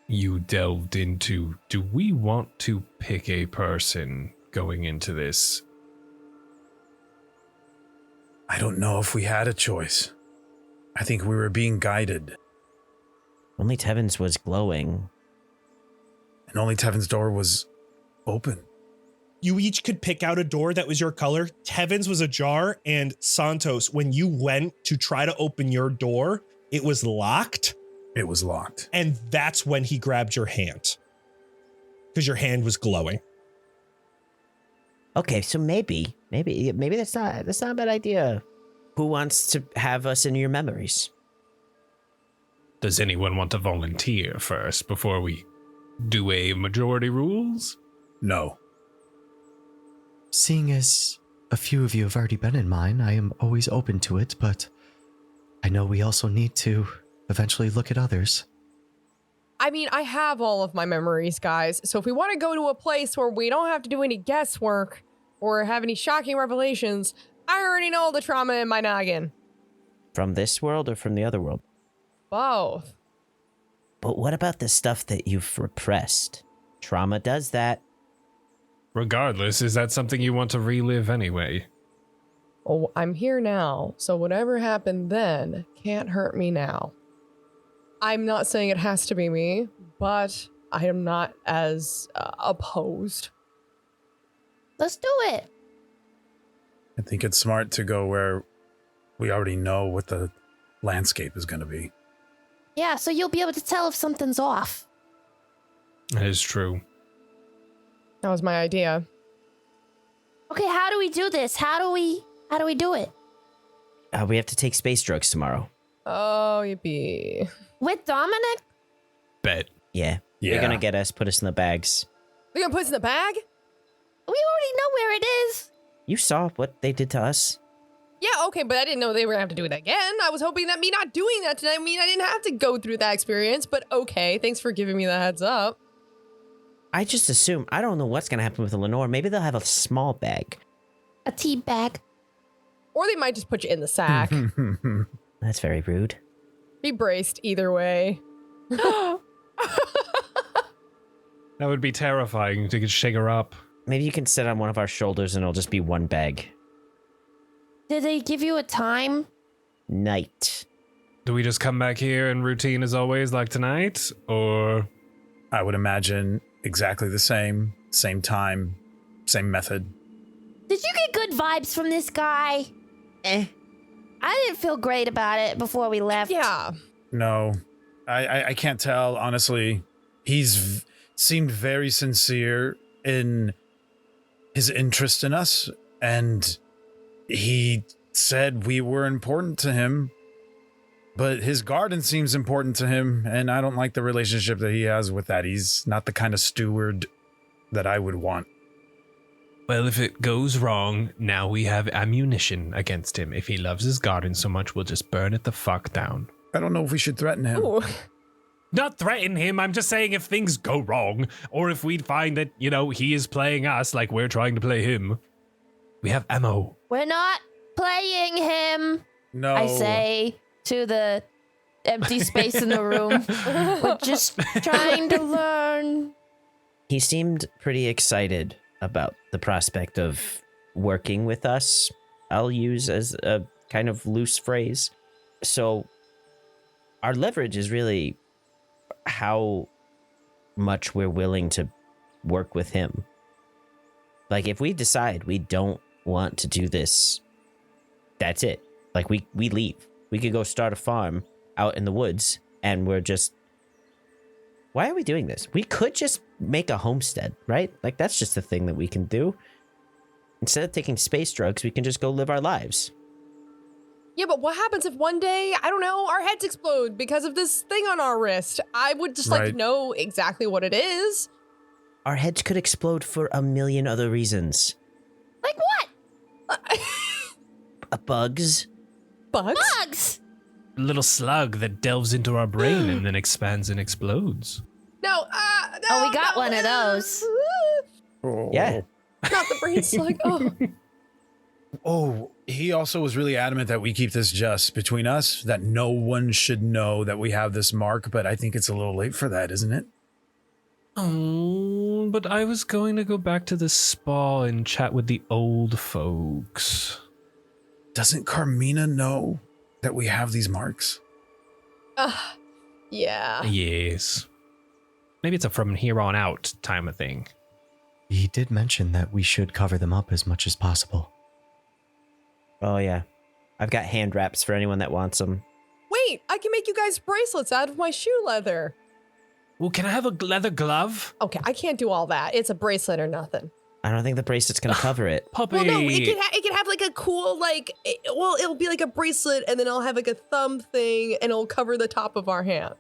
you delved into. Do we want to pick a person going into this? I don't know if we had a choice. I think we were being guided. Only Tevin's was glowing. And only Tevin's door was open. You each could pick out a door that was your color. Tevin's was ajar, and Santos, when you went to try to open your door, it was locked. It was locked. And that's when he grabbed your hand. Because your hand was glowing. Okay, so maybe that's not a bad idea. Who wants to have us in your memories? Does anyone want to volunteer first before we do a majority rules? No. Seeing as a few of you have already been in mine, I am always open to it, but I know we also need to eventually look at others. I mean, I have all of my memories, guys. So if we want to go to a place where we don't have to do any guesswork or have any shocking revelations, I already know all the trauma in my noggin. From this world or from the other world? Both. But what about the stuff that you've repressed? Trauma does that. Regardless, is that something you want to relive anyway? Oh, I'm here now, so whatever happened then can't hurt me now. I'm not saying it has to be me, but I am not as opposed. Let's do it. I think it's smart to go where we already know what the landscape is going to be. Yeah, so you'll be able to tell if something's off. That is true. That was my idea. Okay, how do we do this? How do we do it? We have to take space drugs tomorrow. Oh, yippee. With Dominic? Bet. Yeah. Yeah. They're gonna get us, put us in the bags. We gonna put us in the bag? We already know where it is. You saw what they did to us. Yeah, okay, but I didn't know they were gonna have to do it again. I was hoping that me not doing that tonight mean I didn't have to go through that experience, but okay, thanks for giving me the heads up. I just assume, I don't know what's gonna happen with Lenore. Maybe they'll have a small bag. A tea bag. Or they might just put you in the sack. That's very rude. Be braced either way. That would be terrifying to shake her up. Maybe you can sit on one of our shoulders and it'll just be one bag. Did they give you a time? Night. Do we just come back here and routine as always like tonight? Or... I would imagine exactly the same time, same method. Did you get good vibes from this guy? I didn't feel great about it before we left. Yeah. No, I can't tell, honestly. He's seemed very sincere in his interest in us, and he said we were important to him, but his garden seems important to him, and I don't like the relationship that he has with that. He's not the kind of steward that I would want. Well, if it goes wrong, now we have ammunition against him. If he loves his garden so much, we'll just burn it the fuck down. I don't know if we should threaten him. Ooh. Not threaten him. I'm just saying if things go wrong, or if we find that, he is playing us like we're trying to play him, we have ammo. We're not playing him. No. I say to the empty space in the room. We're just trying to learn. He seemed pretty excited about the prospect of working with us. I'll use as a kind of loose phrase. So our leverage is really how much we're willing to work with him. Like, if we decide we don't want to do this, that's it. Like, we leave. We could go start a farm out in the woods, and we're just... Why are we doing this? We could just make a homestead, right? Like, that's just a thing that we can do. Instead of taking space drugs, we can just go live our lives. Yeah, but what happens if one day, I don't know, our heads explode because of this thing on our wrist? I would just like to know exactly what it is. Our heads could explode for a million other reasons. Like what? Bugs. Bugs? Bugs! A little slug that delves into our brain and then expands and explodes. No, Oh, we got one of those. Yeah. Not the brain slug. Oh. Oh, he also was really adamant that we keep this just between us, that no one should know that we have this mark, but I think it's a little late for that, isn't it? Oh, but I was going to go back to the spa and chat with the old folks. Doesn't Carmina know that we have these marks? Yeah. Yes. Maybe it's a from here on out time of thing. He did mention that we should cover them up as much as possible. Oh, yeah. I've got hand wraps for anyone that wants them. Wait, I can make you guys bracelets out of my shoe leather. Well, can I have a leather glove? Okay, I can't do all that. It's a bracelet or nothing. I don't think the bracelet's going to cover it. Puppy. Well, no, it can have like a cool, like, it'll be like a bracelet and then it'll have like a thumb thing and it'll cover the top of our hand.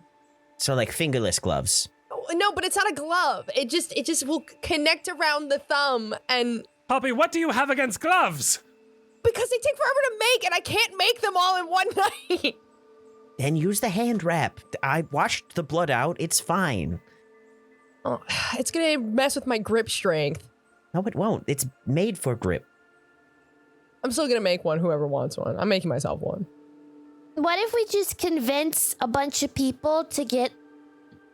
So, like, fingerless gloves. No, but it's not a glove. It just will connect around the thumb and... Puppy, what do you have against gloves? Because they take forever to make and I can't make them all in one night. Then use the hand wrap. I washed the blood out. It's fine. Oh, it's gonna mess with my grip strength. No, it won't. It's made for grip. I'm still gonna make one, whoever wants one. I'm making myself one. What if we just convince a bunch of people to get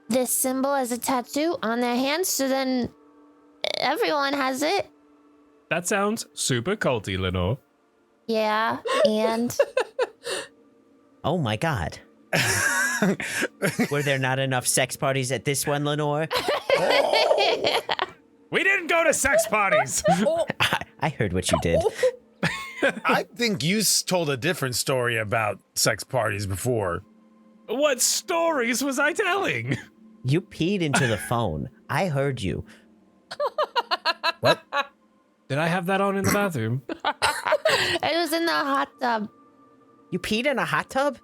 this symbol as a tattoo on their hands so then everyone has it? That sounds super culty, Lenore. Yeah, and... Oh my god. Were there not enough sex parties at this one, Lenore? We didn't go to sex parties. I heard what you did. I think you told a different story about sex parties before. What stories was I telling? You peed into the phone. I heard you. What? Did I have that on in the bathroom? It was in the hot tub. You peed in a hot tub?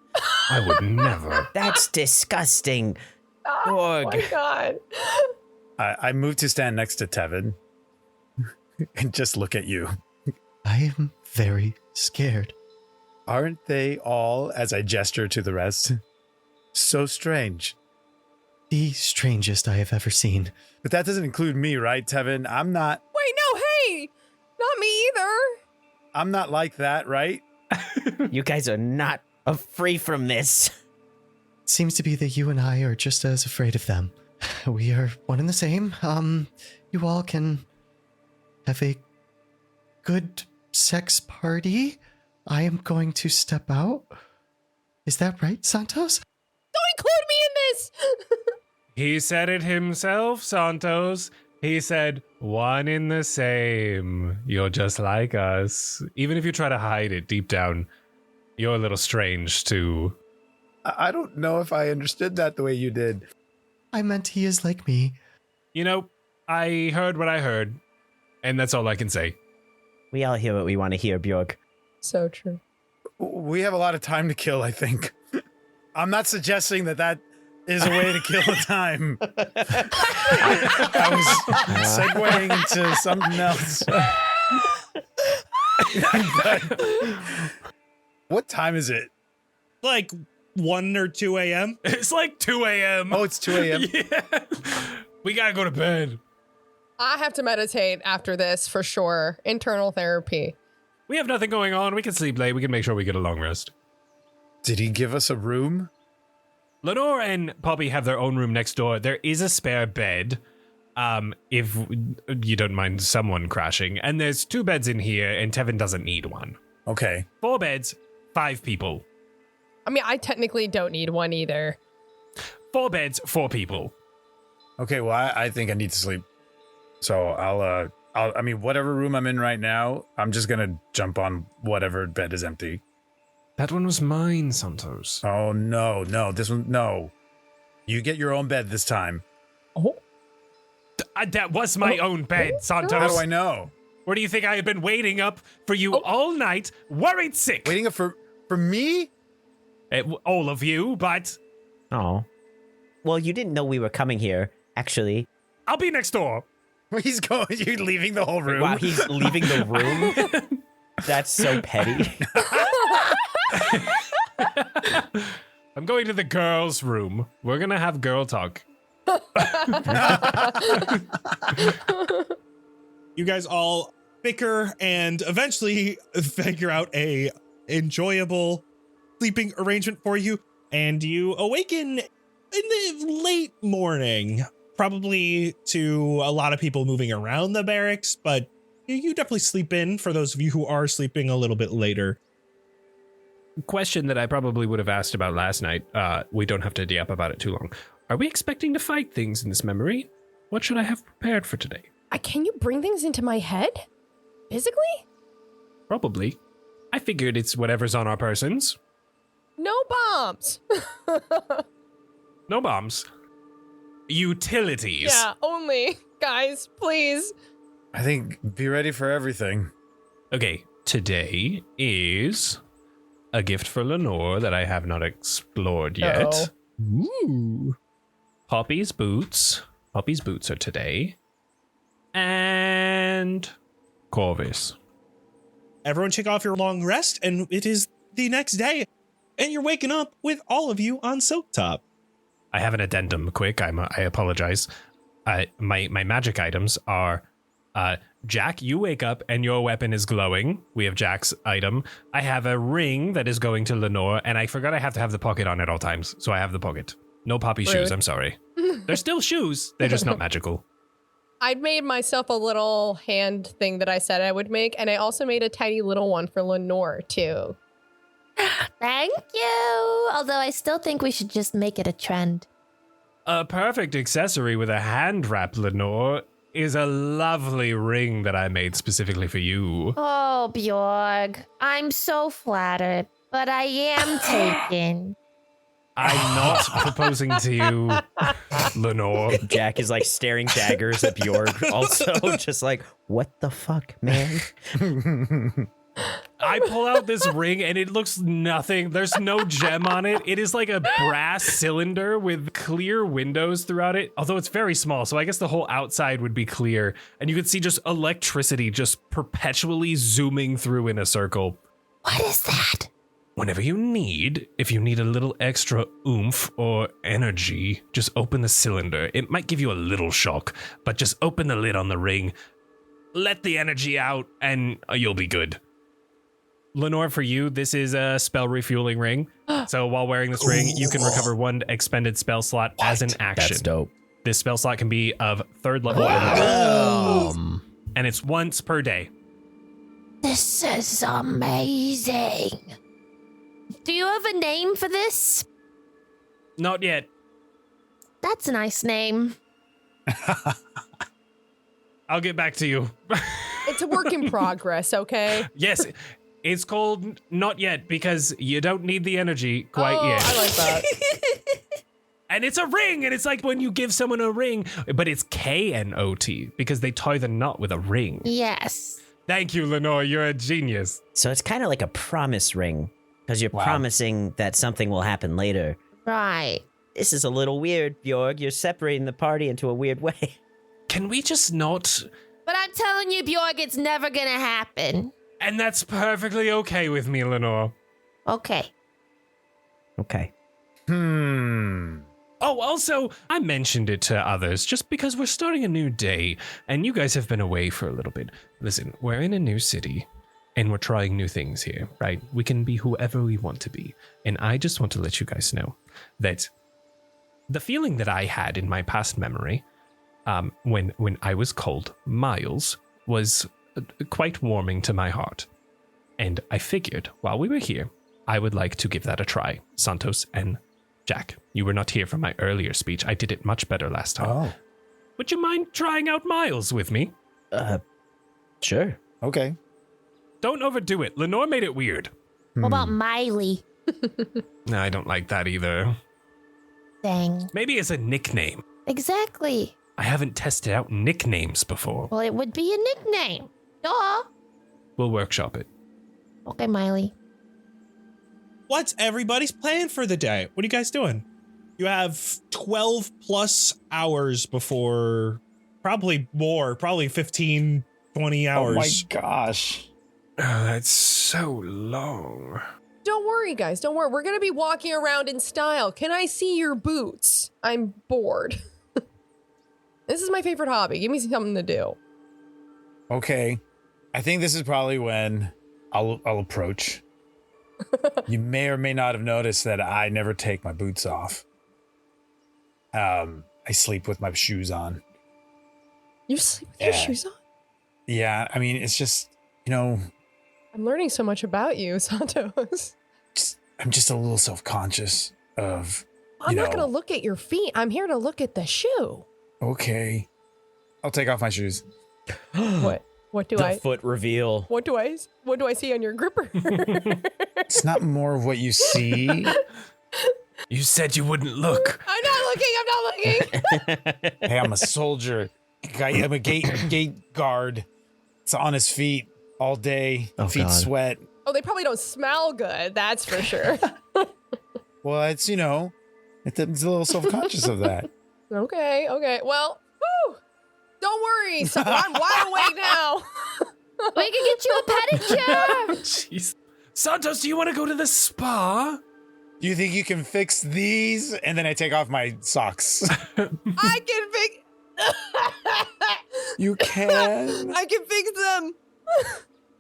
I would never. That's disgusting. Oh my god. I moved to stand next to Tevin and just look at you. I am very scared. Aren't they all, as I gesture to the rest, so strange? The strangest I have ever seen. But that doesn't include me, right, Tevin? I'm not Hey, not me either. I'm not like that, right? You guys are not free from this. Seems to be that you and I are just as afraid of them. We are one and the same. You all can have a good sex party. I am going to step out. Is that right, Santos? Don't include me in this. He said it himself, Santos. He said, one in the same. You're just like us. Even if you try to hide it deep down, you're a little strange too. I don't know if I understood that the way you did. I meant he is like me. You know, I heard what I heard, and that's all I can say. We all hear what we want to hear, Bjorg. So true. We have a lot of time to kill, I think. I'm not suggesting that is a way to kill the time. I was segueing into something else. What time is it? Like 1 or 2 a.m.? It's like 2 a.m. Oh, it's 2 a.m. Yeah. We gotta go to bed. I have to meditate after this for sure. Internal therapy. We have nothing going on. We can sleep late. We can make sure we get a long rest. Did he give us a room? Lenore and Poppy have their own room next door. There is a spare bed, if you don't mind someone crashing. And there's 2 beds in here, and Tevin doesn't need one. Okay. 4 beds, 5 people. I mean, I technically don't need one either. 4 beds, 4 people. Okay, well, I think I need to sleep. So I mean, whatever room I'm in right now, I'm just gonna jump on whatever bed is empty. That one was mine, Santos. Oh, no, this one, no. You get your own bed this time. Oh. That was my own bed, Santos. How do I know? Where do you think I have been waiting up for you all night, worried sick? Waiting up for me? All of you, but Oh. Well, you didn't know we were coming here, actually. I'll be next door. He's going, you're leaving the whole room? Wow, he's leaving the room? That's so petty. I'm going to the girls' room. We're gonna have girl talk. You guys all bicker and eventually figure out a enjoyable sleeping arrangement for you, and you awaken in the late morning, probably to a lot of people moving around the barracks, but you definitely sleep in for those of you who are sleeping a little bit later. Question that I probably would have asked about last night. We don't have to yap about it too long. Are we expecting to fight things in this memory? What should I have prepared for today? Can you bring things into my head? Physically? Probably. I figured it's whatever's on our persons. No bombs. No bombs. Utilities. Yeah, only. Guys, please. I think be ready for everything. Okay, today is a gift for Lenore that I have not explored yet. Uh-oh. Ooh. Poppy's boots. Poppy's boots are today. And Corvus. Everyone check off your long rest, and it is the next day, and you're waking up with all of you on Soaktop. I have an addendum quick. I apologize. My magic items are Jack, you wake up and your weapon is glowing. We have Jack's item. I have a ring that is going to Lenore, and I forgot I have to have the pocket on at all times, so I have the pocket. No Poppy shoes, I'm sorry. They're still shoes. They're just not magical. I'd made myself a little hand thing that I said I would make, and I also made a tiny little one for Lenore, too. Thank you. Although I still think we should just make it a trend. A perfect accessory with a hand wrap, Lenore, is a lovely ring that I made specifically for you. Oh, Bjorg. I'm so flattered, but I am taken. I'm not proposing to you, Lenore. Jack is like staring daggers at Bjorg, also just like, what the fuck, man? I pull out this ring and it looks nothing. There's no gem on it. It is like a brass cylinder with clear windows throughout it, although it's very small. So I guess the whole outside would be clear. And you could see just electricity just perpetually zooming through in a circle. What is that? Whenever you need, if you need a little extra oomph or energy, just open the cylinder. It might give you a little shock, but just open the lid on the ring, let the energy out, and you'll be good. Lenore, for you, this is a spell refueling ring. So while wearing this ring, you can recover 1 expended spell slot as an action. That's dope. This spell slot can be of 3rd level, and it's once per day. This is amazing. Do you have a name for this? Not yet. That's a nice name. I'll get back to you. It's a work in progress, okay? Yes, it's called Not Yet because you don't need the energy quite yet. I like that. And it's a ring, and it's like when you give someone a ring, but it's K-N-O-T because they tie the knot with a ring. Yes. Thank you, Lenore. You're a genius. So it's kind of like a promise ring, because you're promising that something will happen later. Right. This is a little weird, Bjorg. You're separating the party into a weird way. Can we just not? But I'm telling you, Bjorg, it's never gonna happen. And that's perfectly okay with me, Lenore. Okay. Okay. Oh, also, I mentioned it to others just because we're starting a new day, and you guys have been away for a little bit. Listen, we're in a new city, and we're trying new things here, right? We can be whoever we want to be. And I just want to let you guys know that the feeling that I had in my past memory, when I was called Miles, was quite warming to my heart. And I figured, while we were here, I would like to give that a try. Santos and Jack, you were not here for my earlier speech. I did it much better last time. Oh, Would you mind trying out Miles with me? Sure. okay. Don't overdo it. Lenore made it weird. What about Miley? No, I don't like that either. Dang. Maybe as a nickname. Exactly. I haven't tested out nicknames before. Well, it would be a nickname. Duh. We'll workshop it. Okay, Miley. What's everybody's plan for the day? What are you guys doing? You have 12 plus hours before, probably more, probably 15, 20 hours. Oh my gosh. Oh, that's so long. Don't worry, guys. Don't worry. We're going to be walking around in style. Can I see your boots? I'm bored. This is my favorite hobby. Give me something to do. Okay. I think this is probably when I'll approach. You may or may not have noticed that I never take my boots off. I sleep with my shoes on. You sleep with your shoes on? Yeah, I mean, it's just, I'm learning so much about you, Santos. I'm just a little self-conscious of, I'm not going to look at your feet. I'm here to look at the shoe. Okay. I'll take off my shoes. What? What do I? Foot reveal. What do I see on your gripper? It's not more of what you see. You said you wouldn't look. I'm not looking. Hey, I'm a soldier. I'm a gate guard. It's on his feet all day. Oh, feet God. sweat. Oh, they probably don't smell good. That's for sure. Well, it's, it's a little self-conscious of that. Okay. Well, whew. Don't worry. So I'm wide awake now. We can get you a pedicure. Jeez. Santos, do you want to go to the spa? Do you think you can fix these? And then I take off my socks. I can fix. You can? I can fix them.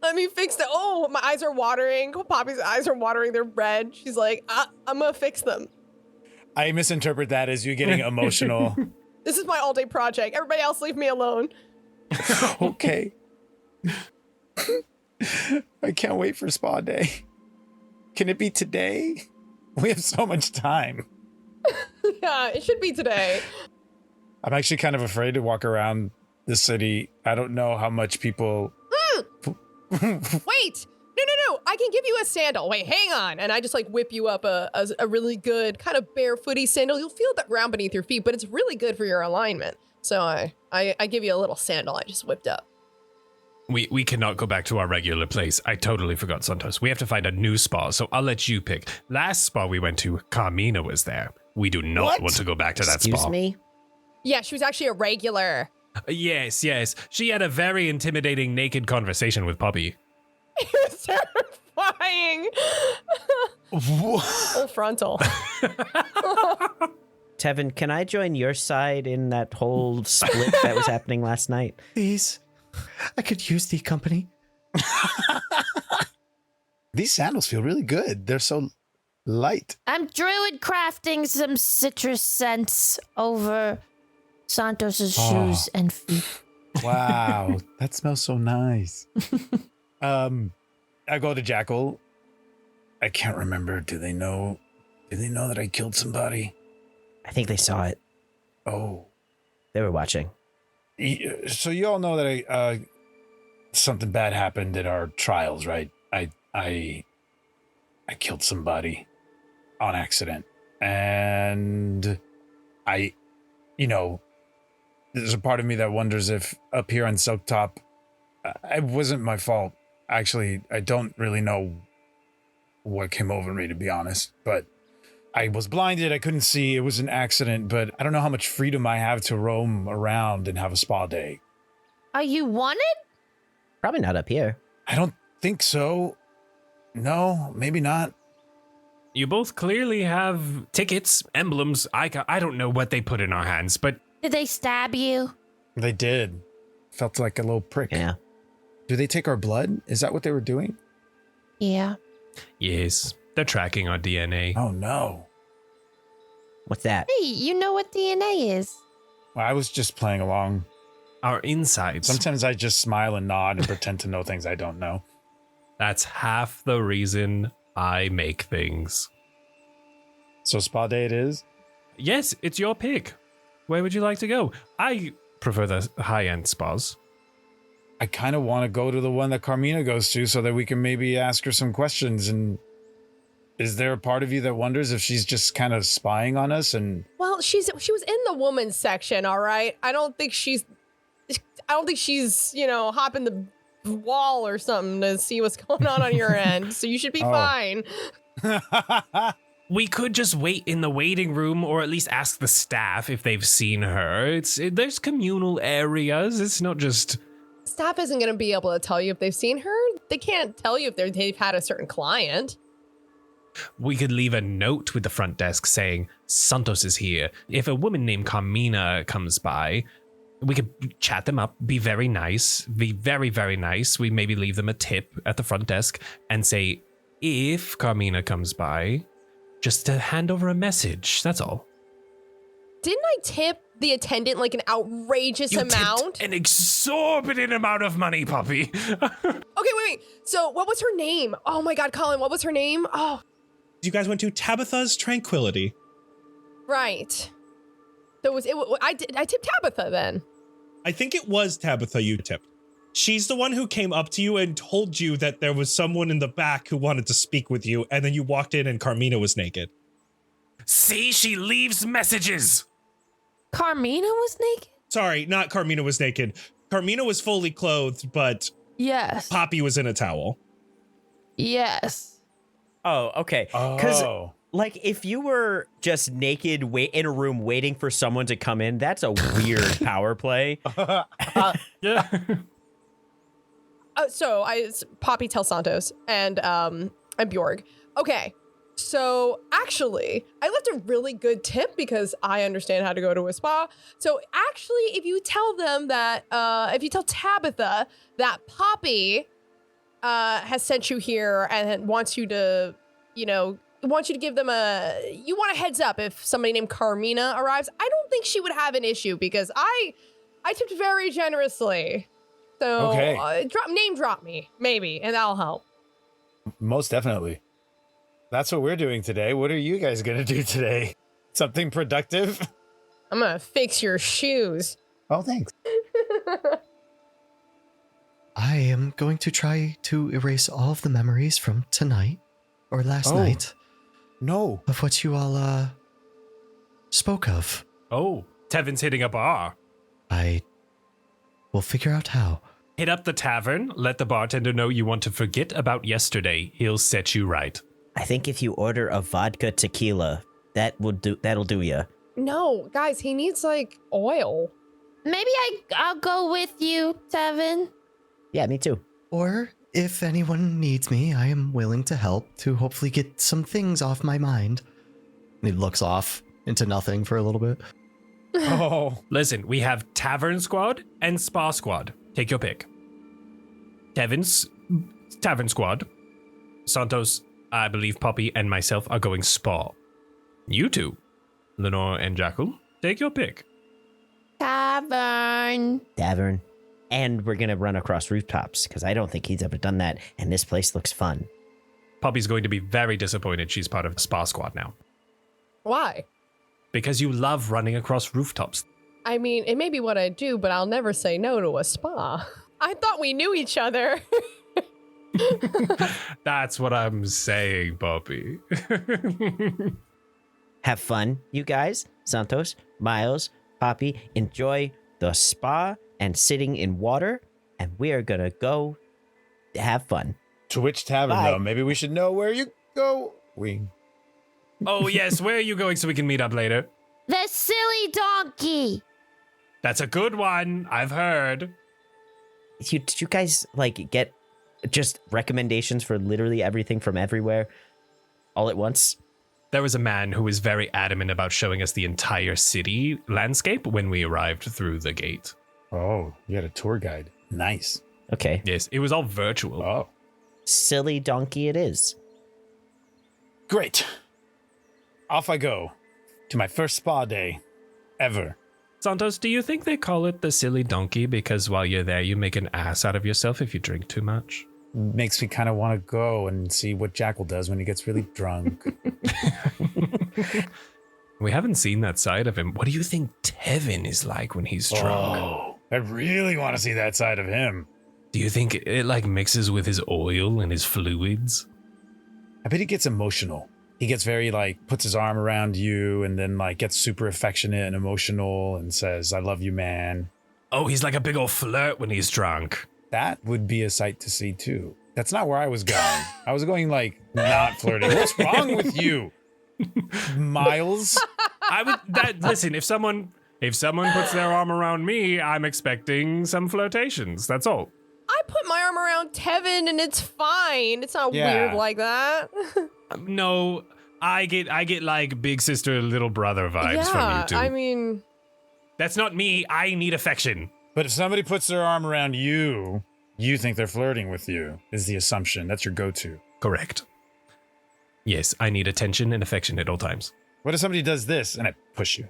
Let me fix them. Oh, my eyes are watering. Poppy's eyes are watering. They're red. She's like, I'm gonna fix them. I misinterpret that as you getting emotional. This is my all-day project. Everybody else, leave me alone. Okay. I can't wait for spa day. Can it be today? We have so much time. Yeah, it should be today. I'm actually kind of afraid to walk around the city. I don't know how much people... Wait! No. I can give you a sandal. Wait, hang on. And I just whip you up a really good kind of barefooty sandal. You'll feel the ground beneath your feet, but it's really good for your alignment. So I give you a little sandal I just whipped up. We cannot go back to our regular place. I totally forgot, Santos. We have to find a new spa, so I'll let you pick. Last spa we went to, Carmina was there. We do not want to go back to that spa. Excuse me? Yeah, she was actually a regular. Yes. She had a very intimidating naked conversation with Poppy. It was terrifying. Full frontal. Tevin, can I join your side in that whole split that was happening last night? Please. I could use the company. These sandals feel really good. They're so light. I'm druid crafting some citrus scents over Santos's shoes and feet. Wow, that smells so nice. I go to Jackal. I can't remember. Do they know that I killed somebody? I think they saw it. Oh, They were watching. So you all know that something bad happened at our trials, right? I killed somebody on accident, and there's a part of me that wonders if up here on Silktop, it wasn't my fault. Actually, I don't really know what came over me, to be honest, but I was blinded. I couldn't see. It was an accident, but I don't know how much freedom I have to roam around and have a spa day. Are you wanted? Probably not up here. I don't think so. No, maybe not. You both clearly have tickets, emblems. I don't know what they put in our hands, but... Did they stab you? They did. Felt like a little prick. Yeah. Do they take our blood? Is that what they were doing? Yeah. Yes, they're tracking our DNA. Oh, no. What's that? Hey, you know what DNA is? Well, I was just playing along. Our insides. Sometimes I just smile and nod and pretend to know things I don't know. That's half the reason I make things. So spa day it is? Yes, it's your pick. Where would you like to go? I prefer the high-end spas. I kind of want to go to the one that Carmina goes to so that we can maybe ask her some questions. And is there a part of you that wonders if she's just kind of spying on us? And Well, she was in the woman's section, all right? I don't think she's, hopping the wall or something to see what's going on your end. So you should be fine. We could just wait in the waiting room, or at least ask the staff if they've seen her. There's communal areas. It's not just... Staff isn't going to be able to tell you if they've seen her. They can't tell you if they've had a certain client. We could leave a note with the front desk saying, Santos is here. If a woman named Carmina comes by, we could chat them up, be very nice, be very, very nice. We maybe leave them a tip at the front desk and say, if Carmina comes by, just to hand over a message. That's all. Didn't I tip the attendant like an outrageous amount? An exorbitant amount of money, puppy. Okay, wait. So what was her name? Oh my God, Colin, what was her name? Oh, You guys went to Tabitha's Tranquility. right. I tipped Tabitha then. I think it was Tabitha you tipped. She's the one who came up to you and told you that there was someone in the back who wanted to speak with you, and then you walked in and Carmina was naked. See, she leaves messages. Carmina was naked? Sorry, not Carmina was naked. Carmina was fully clothed, but Yes. Poppy was in a towel. Yes. Oh, okay. Because, Oh. like, if you were just naked in a room waiting for someone to come in, that's a weird power play. Yeah. So Poppy tells Santos and Bjorg. Okay, so actually, I left a really good tip because I understand how to go to a spa. So actually, if you tell them that, if you tell Tabitha that Poppy has sent you here and wants you to, wants you to give them you want a heads up if somebody named Carmina arrives, I don't think she would have an issue because I tipped very generously. So Okay. Drop me, maybe, and that'll help. Most definitely. That's what we're doing today. What are you guys going to do today? Something productive? I'm gonna fix your shoes. Oh, thanks. I am going to try to erase all of the memories from tonight or last night No. of what you all spoke of. Oh, Tevin's hitting a bar. I will figure out how. Hit up the tavern, let the bartender know you want to forget about yesterday. He'll set you right. I think if you order a vodka tequila, that'll do ya. No, guys, he needs like oil. Maybe I'll go with you, Tevin. Yeah, me too. Or if anyone needs me, I am willing to help to hopefully get some things off my mind. And he looks off into nothing for a little bit. Oh. Listen, we have Tavern Squad and Spa Squad. Take your pick. Tevin's Tavern Squad. Santos, I believe Poppy and myself are going Spa. You two, Lenore and Jackal, take your pick. Tavern. Tavern. And we're going to run across rooftops, because I don't think he's ever done that, and this place looks fun. Poppy's going to be very disappointed she's part of Spa Squad now. Why? Because you love running across rooftops. I mean, it may be what I do, but I'll never say no to a spa. I thought we knew each other. That's what I'm saying, Poppy. Have fun, you guys. Santos, Miles, Poppy, enjoy the spa and sitting in water, and we are gonna go have fun. To which tavern, Bye. though? Maybe we should know where you go. Oh, yes. Where are you going so we can meet up later? The silly donkey. That's a good one. I've heard. Did you guys like get just recommendations for literally everything from everywhere all at once? There was a man who was very adamant about showing us the entire city landscape when we arrived through the gate. Oh, you had a tour guide. Nice. Okay. Yes, it was all virtual. Oh, Silly donkey it is. great. Off I go to my first spa day ever. Santos, do you think they call it the silly donkey because while you're there, you make an ass out of yourself if you drink too much? Makes me kind of want to go and see what Jackal does when he gets really drunk. We haven't seen that side of him. What do you think Tevin is like when he's drunk? Oh, I really want to see that side of him. Do you think it like mixes with his oil and his fluids? I bet he gets emotional. He gets very like, puts his arm around you and then like gets super affectionate and emotional and says, I love you, man. Oh, he's like a big old flirt when he's drunk. That would be a sight to see too. That's not where I was going. I was going like not flirting. What's wrong with you, Miles? Listen, if someone puts their arm around me, I'm expecting some flirtations. That's all. I put my arm around Tevin and it's fine. It's not weird like that. No, I get like big sister, little brother vibes from you two. I mean, That's not me. I need affection. But if somebody puts their arm around you, you think they're flirting with you, is the assumption. That's your go-to. Correct. Yes, I need attention and affection at all times. What if somebody does this and I push you?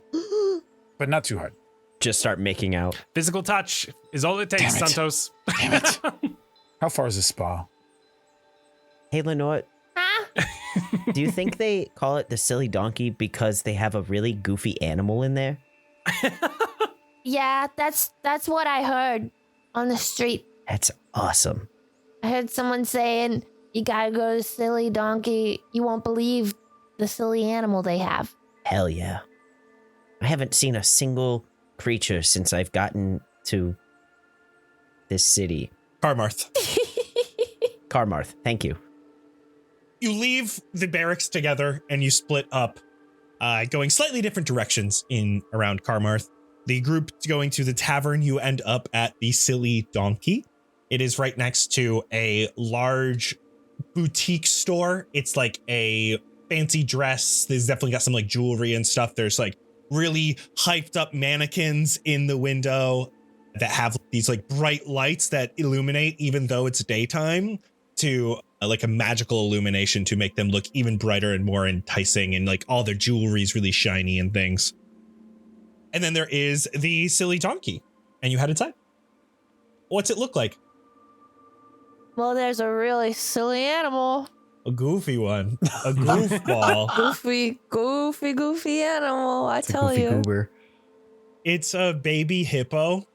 But not too hard. Just start making out. Physical touch is all it takes, Damn it. Santos. Damn it. How far is the spa? Hey, Lenore, Huh? do you think they call it the silly donkey because they have a really goofy animal in there? Yeah, that's what I heard on the street. That's awesome. I heard someone saying, you gotta go to silly donkey. You won't believe the silly animal they have. Hell yeah. I haven't seen a single creature since I've gotten to this city. Carmarth. Carmarth, thank you. You leave the barracks together and you split up, going slightly different directions in around Carmarth. The group going to the tavern, you end up at the Silly Donkey. It is right next to a large boutique store. It's like a fancy dress. There's definitely got some like jewelry and stuff. There's like really hyped up mannequins in the window that have these like bright lights that illuminate even though it's daytime, to like a magical illumination to make them look even brighter and more enticing, and like all their jewelry is really shiny and things. And then there is the Silly Donkey, and you head inside. What's it look like? Well, there's a really silly animal. A goofy one, a goofball. Goofy animal, I It's a tell goofy you. goober. It's a baby hippo.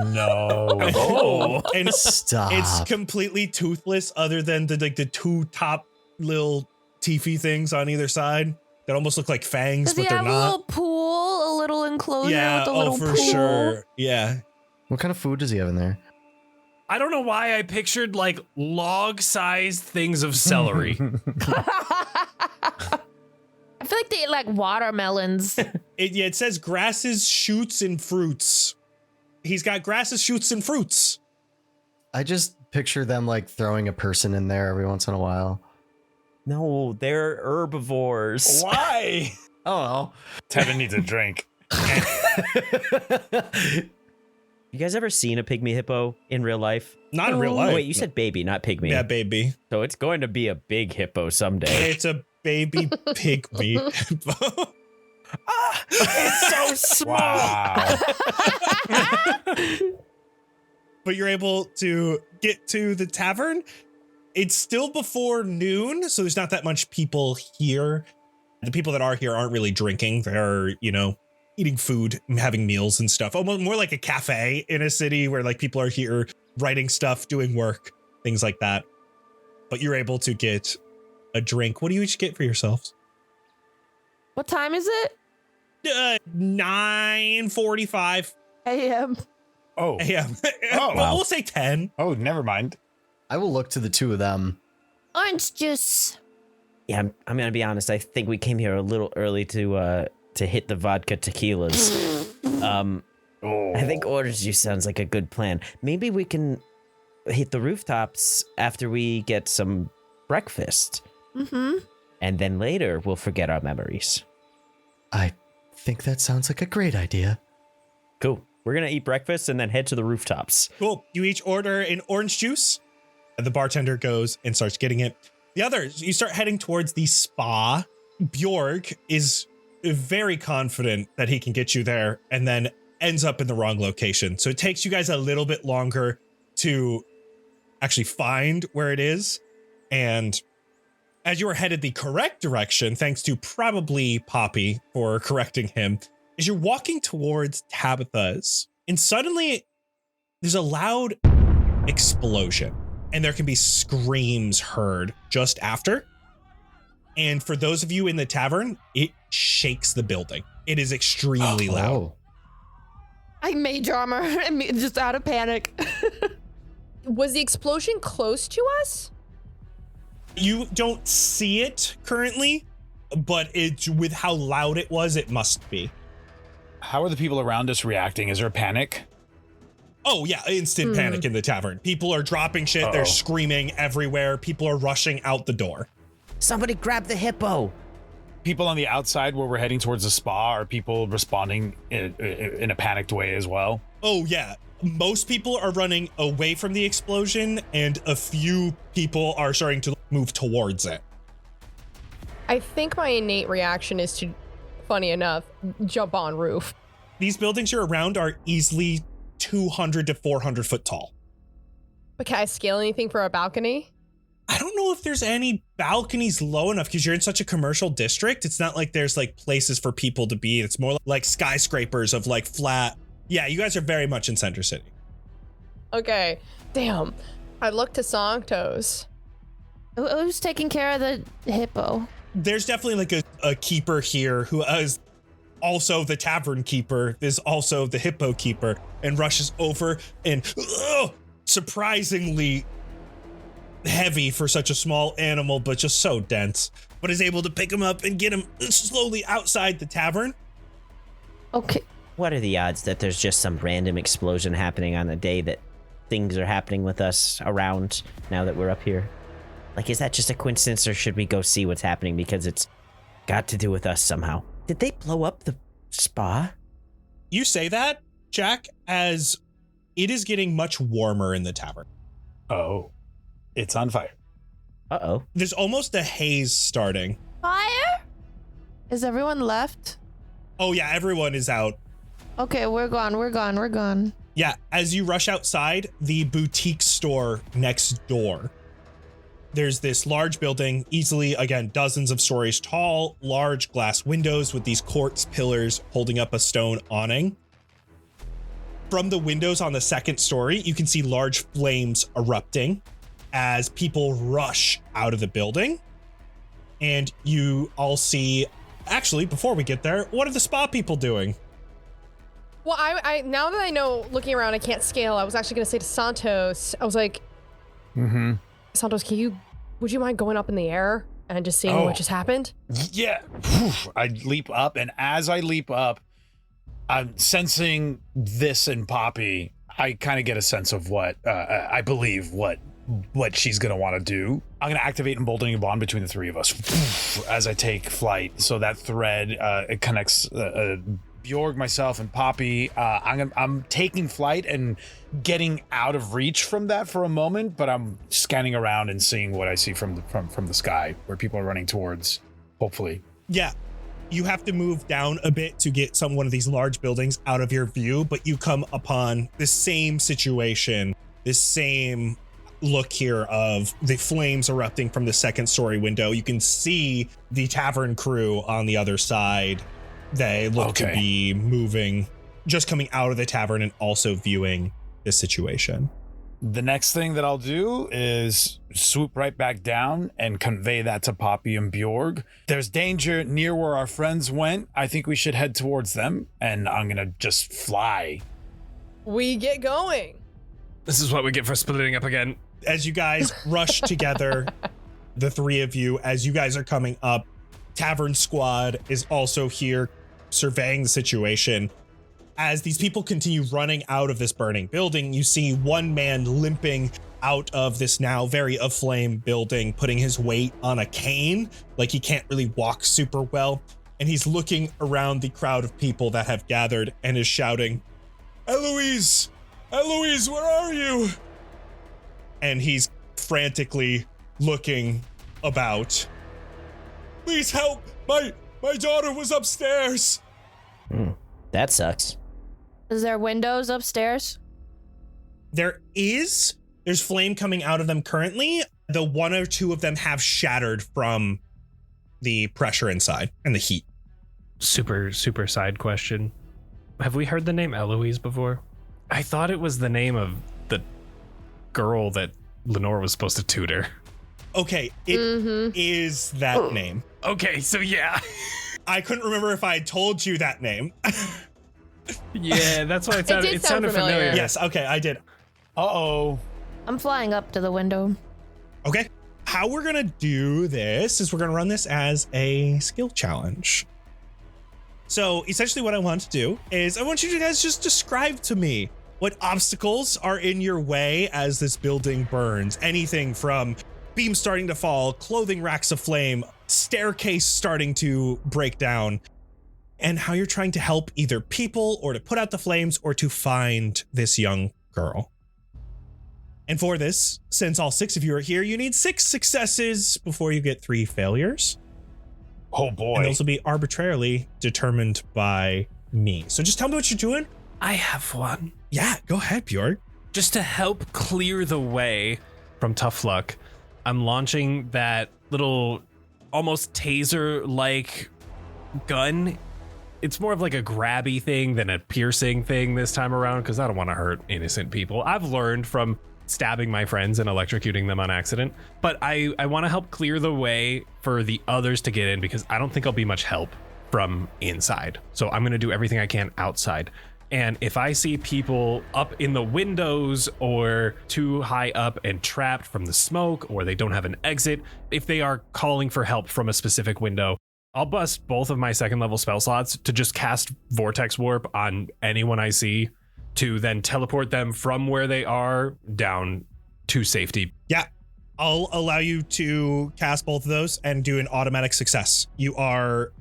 No. Oh, and Stop. it's completely toothless, other than the two top little teethy things on either side that almost look like fangs, Does he but they're have a not. little pool, a little enclosure Yeah, with a little oh for pool? sure. Yeah, What kind of food does he have in there? I don't know why I pictured like log-sized things of celery. I feel like they eat like watermelons. it says grasses, shoots, and fruits. He's got grasses, shoots, and fruits. I just picture them like throwing a person in there every once in a while. No, they're herbivores. Why? Oh, Tevin needs a drink. You guys ever seen a pygmy hippo in real life? Not in real Oh, life. wait, you said baby, not pygmy. Yeah, baby. So it's going to be a big hippo someday. It's a baby pygmy hippo. It's so small. Wow. But you're able to get to the tavern. It's still before noon, so there's not that much people here. The people that are here aren't really drinking. They're, eating food and having meals and stuff. Almost more like a cafe in a city where like people are here writing stuff, doing work, things like that. But you're able to get a drink. What do you each get for yourselves? What time is it? 9:45 a.m. Oh. a.m. Oh, Well, we'll say 10. Oh, never mind. I will look to the two of them. Orange juice. Yeah, I'm gonna be honest. I think we came here a little early to hit the vodka tequilas. I think orange juice sounds like a good plan. Maybe we can hit the rooftops after we get some breakfast. Mm-hmm. And then later we'll forget our memories. I think that sounds like a great idea. Cool. We're gonna eat breakfast and then head to the rooftops. Cool. You each order an orange juice. And the bartender goes and starts getting it. The others, you start heading towards the spa. Bjorg is very confident that he can get you there and then ends up in the wrong location. So it takes you guys a little bit longer to actually find where it is. And as you are headed the correct direction, thanks to probably Poppy for correcting him, as you're walking towards Tabitha's, and suddenly there's a loud explosion. And there can be screams heard just after. And for those of you in the tavern, it shakes the building. It is extremely loud. I mage armor, just out of panic. Was the explosion close to us? You don't see it currently, but it's with how loud it was, it must be. How are the people around us reacting? Is there a panic? Oh, yeah, instant panic in the tavern. People are dropping shit. Uh-oh. They're screaming everywhere. People are rushing out the door. Somebody grab the hippo. People on the outside where we're heading towards the spa, are people responding in a panicked way as well? Oh, yeah. Most people are running away from the explosion, and a few people are starting to move towards it. I think my innate reaction is to, funny enough, jump on roof. These buildings you're around are easily 200 to 400 foot tall. But can I scale anything for a balcony? I don't know if there's any balconies low enough because you're in such a commercial district. It's not like there's like places for people to be. It's more like skyscrapers of like flat. Yeah, you guys are very much in Center City. Okay. Damn. I look to Sanctos. Who's taking care of the hippo? There's definitely like a keeper here who is also the tavern keeper, is also the hippo keeper, and rushes over and surprisingly heavy for such a small animal, but just so dense, but is able to pick him up and get him slowly outside the tavern. Okay. What are the odds that there's just some random explosion happening on the day that things are happening with us around now that we're up here? Like, is that just a coincidence, or should we go see what's happening because it's got to do with us somehow? Did they blow up the spa? You say that, Jack, as it is getting much warmer in the tavern. Oh, it's on fire. Uh-oh. There's almost a haze starting. Fire? Is everyone left? Oh yeah, everyone is out. Okay, we're gone. Yeah, as you rush outside the boutique store next door, there's this large building, easily, again, dozens of stories tall, large glass windows with these quartz pillars holding up a stone awning. From the windows on the second story, you can see large flames erupting as people rush out of the building. And you all see, actually, before we get there, what are the spa people doing? Well, I now that I know, looking around, I can't scale. I was actually going to say to Santos, I was like, Santos, would you mind going up in the air and just seeing what just happened? Yeah. I leap up, and as I leap up, I'm sensing this in Poppy. I kind of get a sense of what I believe what she's going to want to do. I'm going to activate emboldening bond between the three of us as I take flight. So that thread, it connects Bjorg, myself, and Poppy. I'm taking flight and getting out of reach from that for a moment, but I'm scanning around and seeing what I see from the sky, where people are running towards, hopefully. Yeah, you have to move down a bit to get one of these large buildings out of your view, but you come upon the same situation, the same look here of the flames erupting from the second story window. You can see the tavern crew on the other side They look to Okay. be moving, just coming out of the tavern and also viewing this situation. The next thing that I'll do is swoop right back down and convey that to Poppy and Bjorg. There's danger near where our friends went. I think we should head towards them, and I'm gonna just fly. We get going. This is what we get for splitting up again. As you guys rush together, the three of you, as you guys are coming up, Tavern Squad is also here surveying the situation. As these people continue running out of this burning building, you see one man limping out of this now very aflame building, putting his weight on a cane, like he can't really walk super well. And he's looking around the crowd of people that have gathered and is shouting, "Eloise! Eloise, where are you?" And he's frantically looking about. "Please help! My daughter was upstairs." That sucks. Is there windows upstairs? There's flame coming out of them currently, though one or two of them have shattered from the pressure inside and the heat. Super side question. Have we heard the name Eloise before? I thought it was the name of the girl that Lenore was supposed to tutor. Okay, it is that name. Okay, so yeah. I couldn't remember if I had told you that name. Yeah, that's why it did sound sounded familiar. familiar. Yes, okay, I did. Uh-oh. I'm flying up to the window. Okay, how we're gonna do this is we're gonna run this as a skill challenge. So essentially what I want to do is I want you to guys just describe to me what obstacles are in your way as this building burns. Anything from beams starting to fall, clothing racks aflame, staircase starting to break down, and how you're trying to help either people or to put out the flames or to find this young girl. And for this, since all 6 of you are here, you need 6 successes before you get 3 failures. Oh boy. And those will be arbitrarily determined by me. So just tell me what you're doing. I have one. Yeah, go ahead, Bjorn. Just to help clear the way from Tough Luck, I'm launching that little almost taser-like gun. It's more of like a grabby thing than a piercing thing this time around because I don't want to hurt innocent people. I've learned from stabbing my friends and electrocuting them on accident, but I want to help clear the way for the others to get in because I don't think I'll be much help from inside. So I'm going to do everything I can outside. And if I see people up in the windows or too high up and trapped from the smoke, or they don't have an exit, if they are calling for help from a specific window, I'll bust both of my 2nd level spell slots to just cast Vortex Warp on anyone I see to then teleport them from where they are down to safety. Yeah, I'll allow you to cast both of those and do an automatic success. You are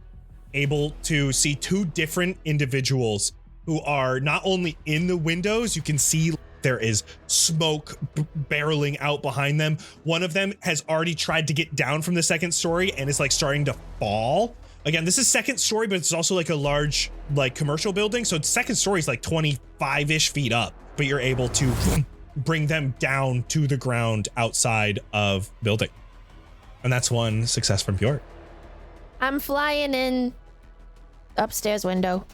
able to see 2 different individuals who are not only in the windows, you can see there is smoke barreling out behind them. One of them has already tried to get down from the 2nd story and is like starting to fall. Again, this is 2nd story, but it's also like a large like commercial building. So 2nd story is like 25-ish feet up, but you're able to bring them down to the ground outside of building. And that's 1 success from Bjorn. I'm flying in upstairs window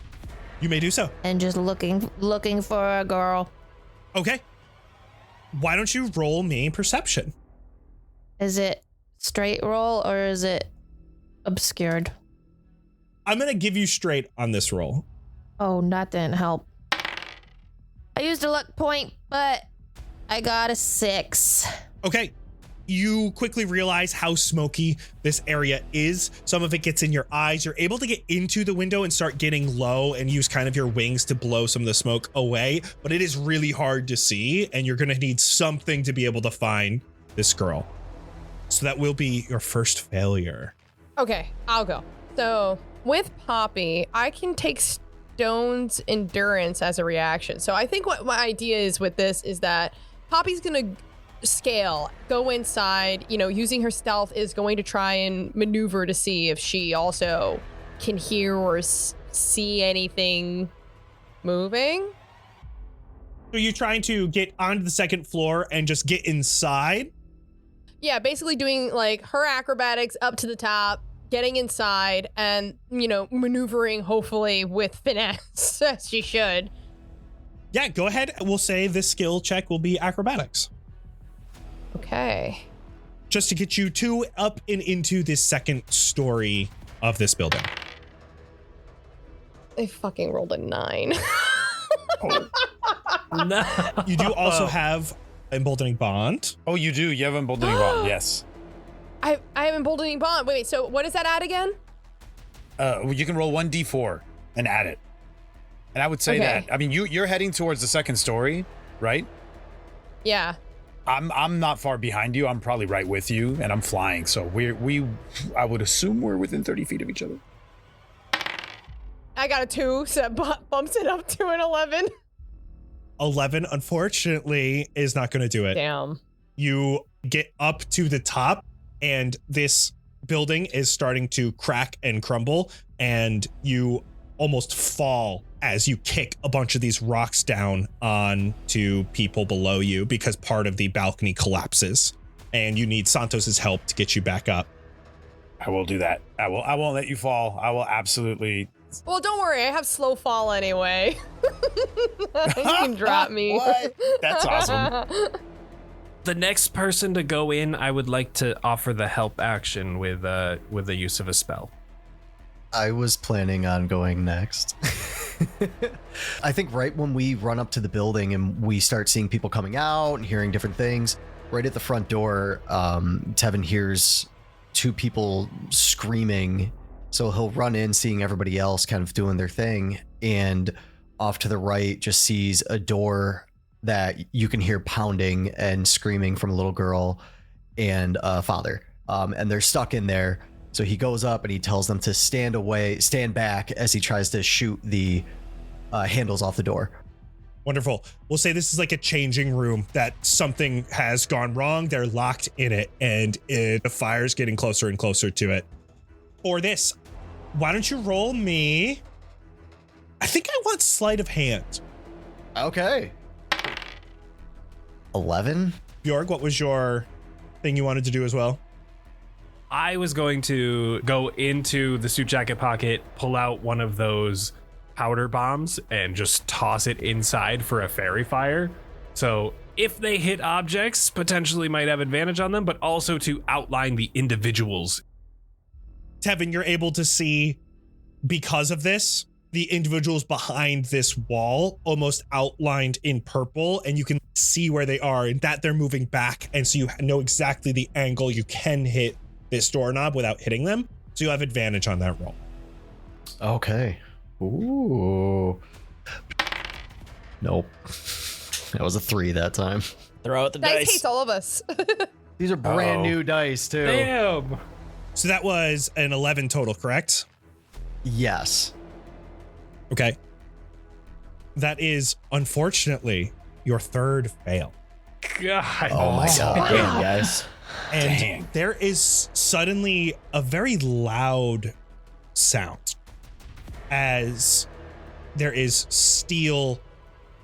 You may do so. and just looking for a girl. Okay. Why don't you roll me perception? Is it straight roll or is it obscured? I'm going to give you straight on this roll. Oh, that didn't help. I used a luck point, but I got a 6. Okay. You quickly realize how smoky this area is. Some of it gets in your eyes. You're able to get into the window and start getting low and use kind of your wings to blow some of the smoke away, but it is really hard to see, and you're going to need something to be able to find this girl. So that will be your first failure. Okay, I'll go. So with Poppy, I can take Stone's endurance as a reaction. So I think what my idea is with this is that Poppy's gonna scale, go inside, using her stealth is going to try and maneuver to see if she also can hear or see anything moving. So you're trying to get onto the 2nd floor and just get inside? Yeah, basically doing like her acrobatics up to the top, getting inside and, maneuvering hopefully with finesse, as she should. Yeah, go ahead. We'll say this skill check will be acrobatics. Okay. Just to get you two up and into this second story of this building. I fucking rolled a 9. No. You do also have Emboldening Bond. Oh, you do. You have Emboldening Bond. Yes. I have Emboldening Bond. Wait, so what does that add again? You can roll 1d4 and add it. And I would say Okay. that. I mean, you're heading towards the second story, right? Yeah. I'm not far behind you. I'm probably right with you, and I'm flying. So I would assume we're within 30 feet of each other. I got a 2, so that bumps it up to an 11. 11, unfortunately, is not going to do it. Damn. You get up to the top, and this building is starting to crack and crumble, and you almost fall as you kick a bunch of these rocks down onto people below you because part of the balcony collapses, and you need Santos's help to get you back up. I will do that. I won't let you fall. I will absolutely. Well, don't worry. I have slow fall anyway. You can drop me. What? That's awesome. The next person to go in, I would like to offer the help action with the use of a spell. I was planning on going next. I think right when we run up to the building and we start seeing people coming out and hearing different things, right at the front door, Tevin hears two people screaming. So he'll run in, seeing everybody else kind of doing their thing, and off to the right just sees a door that you can hear pounding and screaming from a little girl and a father. And they're stuck in there. So he goes up and he tells them to stand back as he tries to shoot the handles off the door. Wonderful. We'll say this is like a changing room, that something has gone wrong. They're locked in it, and the fire's getting closer and closer to it. For this, why don't you roll me? I think I want sleight of hand. Okay. 11. Bjorg, what was your thing you wanted to do as well? I was going to go into the suit jacket pocket, pull out one of those powder bombs, and just toss it inside for a fairy fire. So if they hit objects, potentially might have advantage on them, but also to outline the individuals. Tevin, you're able to see, because of this, the individuals behind this wall almost outlined in purple, and you can see where they are and that they're moving back. And so you know exactly the angle you can hit this doorknob without hitting them. So you have advantage on that roll. Okay. Ooh. Nope. That was a 3 that time. Throw out the Dice dice. hates all of us. These are brand new dice, too. Damn. So that was an 11 total, correct? Yes. Okay. That is, unfortunately, your third fail. God. Oh my god. Damn, guys. And there is suddenly a very loud sound as there is steel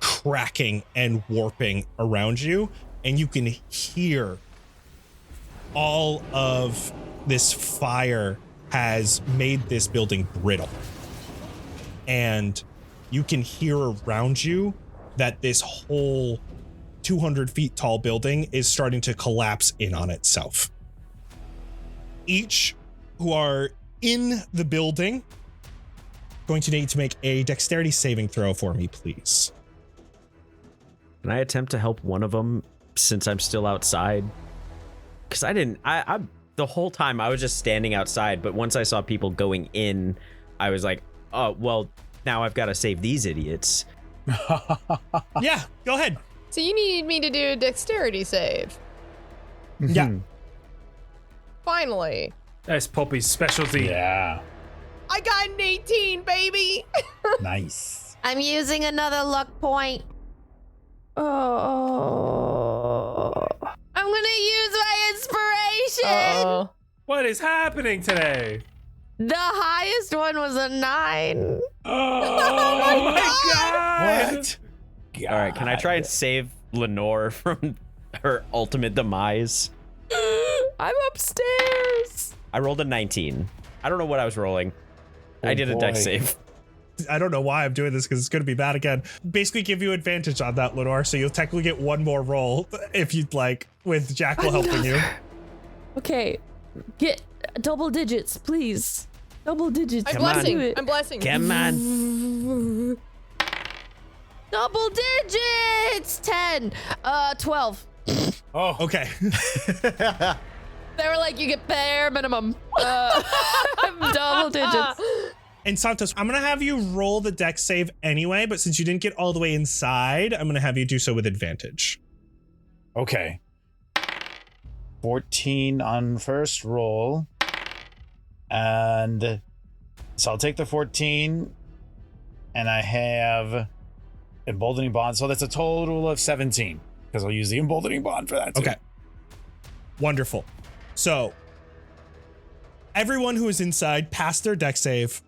cracking and warping around you, and you can hear all of this fire has made this building brittle. And you can hear around you that this whole 200 feet tall building is starting to collapse in on itself. Each who are in the building going to need to make a dexterity saving throw for me, please. Can I attempt to help one of them since I'm still outside? Because I the whole time I was just standing outside, but once I saw people going in, I was like, oh, well, now I've got to save these idiots. Yeah, go ahead. So you need me to do a dexterity save. Yeah. Finally. That's Poppy's specialty. Yeah. I got an 18, baby. Nice. I'm using another luck point. Oh. I'm gonna use my inspiration. Uh-oh. What is happening today? The highest one was a 9. Oh my god! What? All right, can I try and save Lenore from her ultimate demise? I'm upstairs. I rolled a 19. I don't know what I was rolling. I did a dex save. I don't know why I'm doing this because it's going to be bad again. Basically give you advantage on that, Lenore, so you'll technically get one more roll if you'd like, with Jackal helping you. Okay, get double digits, please. Double digits. I'm Come on. blessing. I'm blessing. Come on. Double digits. 10. 12. Oh, Okay. They were like, you get bare minimum. Double digits. And Santos, I'm going to have you roll the dex save anyway, but since you didn't get all the way inside, I'm going to have you do so with advantage. okay. 14 on first roll. And so I'll take the 14. And I have emboldening bond. So that's a total of 17. Because I'll use the emboldening bond for that too. Okay. Wonderful. So everyone who is inside passed their dex save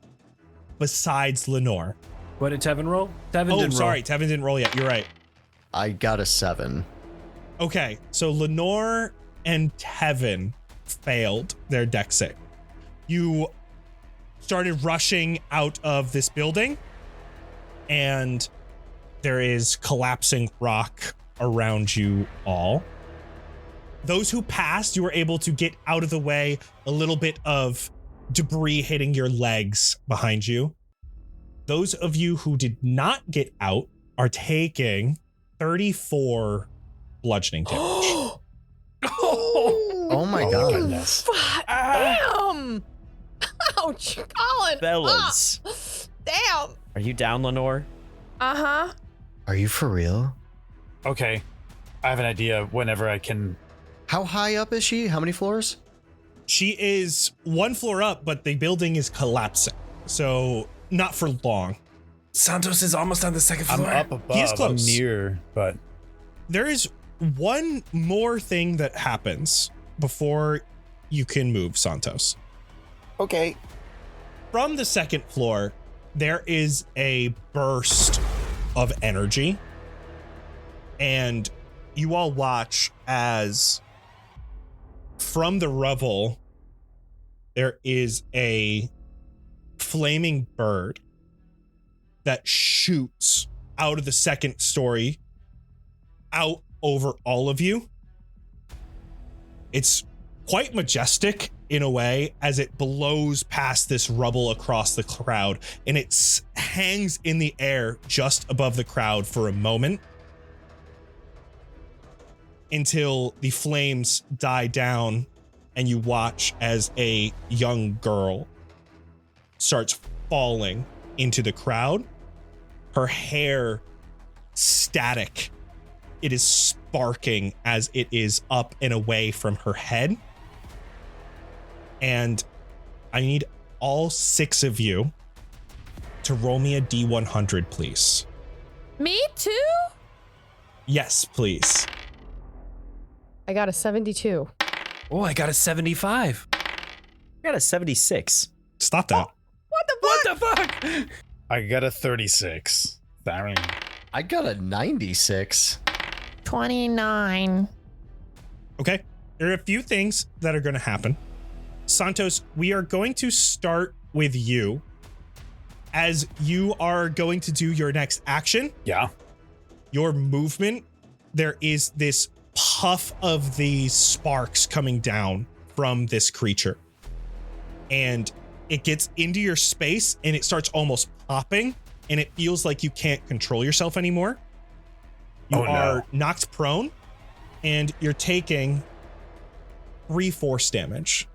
besides Lenore. What did Tevin roll? Tevin Oh, didn't sorry. roll. Tevin didn't roll yet. You're right. I got a 7. Okay. So Lenore and Tevin failed their dex save. You started rushing out of this building, and there is collapsing rock around you all. Those who passed, you were able to get out of the way, a little bit of debris hitting your legs behind you. Those of you who did not get out are taking 34 bludgeoning damage. Oh my god. Goodness. Damn. Ouch, Colin. Fellas. Damn. Are you down, Lenore? Uh-huh. Are you for real? Okay. I have an idea whenever I can. How high up is she? How many floors? She is one floor up, but the building is collapsing. So not for long. Santos is almost on the second I'm floor. up above. He is close. I'm near, but There is one more thing that happens before you can move, Santos. okay. From the second floor, there is a burst of energy. And you all watch as from the rubble, there is a flaming bird that shoots out of the second story out over all of you. It's quite majestic in a way as it blows past this rubble across the crowd, and it hangs in the air just above the crowd for a moment until the flames die down and you watch as a young girl starts falling into the crowd. Her hair static. It is sparking as it is up and away from her head. And I need all 6 of you to roll me a D100, please. Me too? Yes, please. I got a 72. Oh, I got a 75. I got a 76. Stop that. What the fuck? I got a 36. Sorry. I got a 96. 29. Okay. There are a few things that are going to happen. Santos, we are going to start with you. As you are going to do your next action, Yeah. your movement, there is this puff of the sparks coming down from this creature. And it gets into your space and it starts almost popping, and it feels like you can't control yourself anymore. You Oh, no. are knocked prone, and you're taking 3 force damage.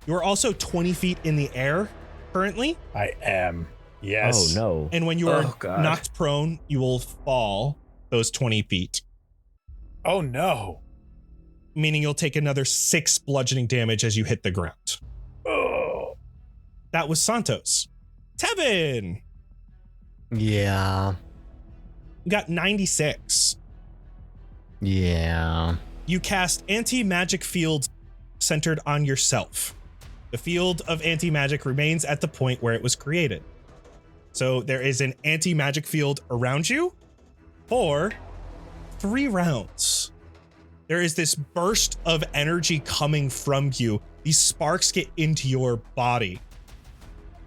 You are also 20 feet in the air currently, I am. Yes. Oh no. and when you are Oh, God. knocked prone, you will fall those 20 feet, Oh no. meaning you'll take another 6 bludgeoning damage as you hit the ground. Oh. That was Santos. Tevin, Yeah. you got 96. Yeah. You cast anti-magic field centered on yourself. The field of anti-magic remains at the point where it was created. So there is an anti-magic field around you for 3 rounds. There is this burst of energy coming from you. these sparks get into your body.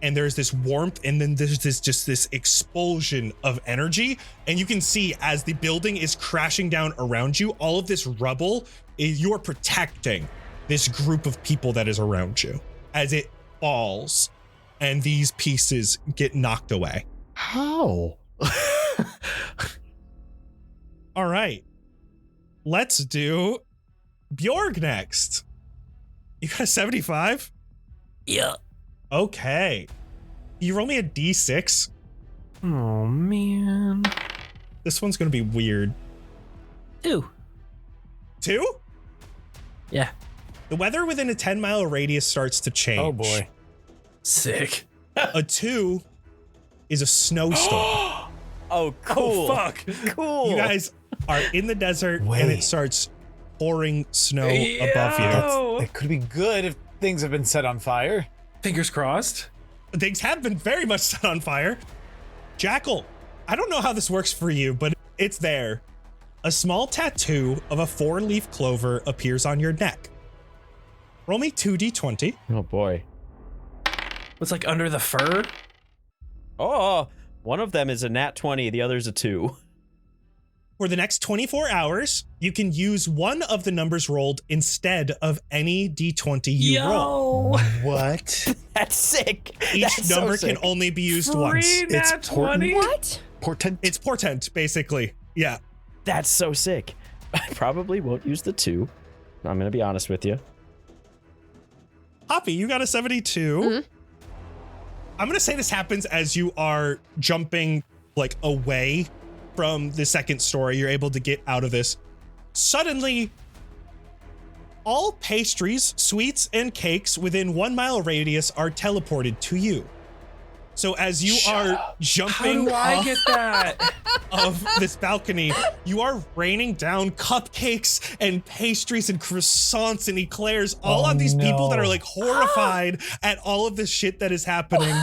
And there's this warmth, and then there's this explosion of energy. And you can see as the building is crashing down around you, all of this rubble is you're protecting this group of people that is around you as it falls and these pieces get knocked away. How? All right. Let's do Bjorg next. You got a 75? Yeah. Okay. You roll me a D6. Oh, man. This one's going to be weird. 2. 2? Yeah. The weather within a 10-mile radius starts to change. Oh boy. Sick. A 2 is a snowstorm. Oh, cool. Oh, fuck. Cool. You guys are in the desert and it starts pouring snow above you. It could be good if things have been set on fire. Fingers crossed. Things have been very much set on fire. Jackal, I don't know how this works for you, but it's there. A small tattoo of a 4-leaf clover appears on your neck. Roll me 2d20. Oh, boy. What's like under the fur? Oh, one of them is a nat 20. The other's a 2. For the next 24 hours, you can use one of the numbers rolled instead of any d20 you roll. What? That's sick. Each That's number so can sick. only be used once. Nat 20? What? Portent? It's portent, basically. Yeah. That's so sick. I probably won't use the 2. I'm going to be honest with you. Hoppy, you got a 72. Mm-hmm. I'm going to say this happens as you are jumping like away from the second story. You're able to get out of this. Suddenly, all pastries, sweets, and cakes within 1 mile radius are teleported to you. So as you are jumping off get that? of this balcony, you are raining down cupcakes and pastries and croissants and eclairs all on these people that are like horrified at all of this shit that is happening.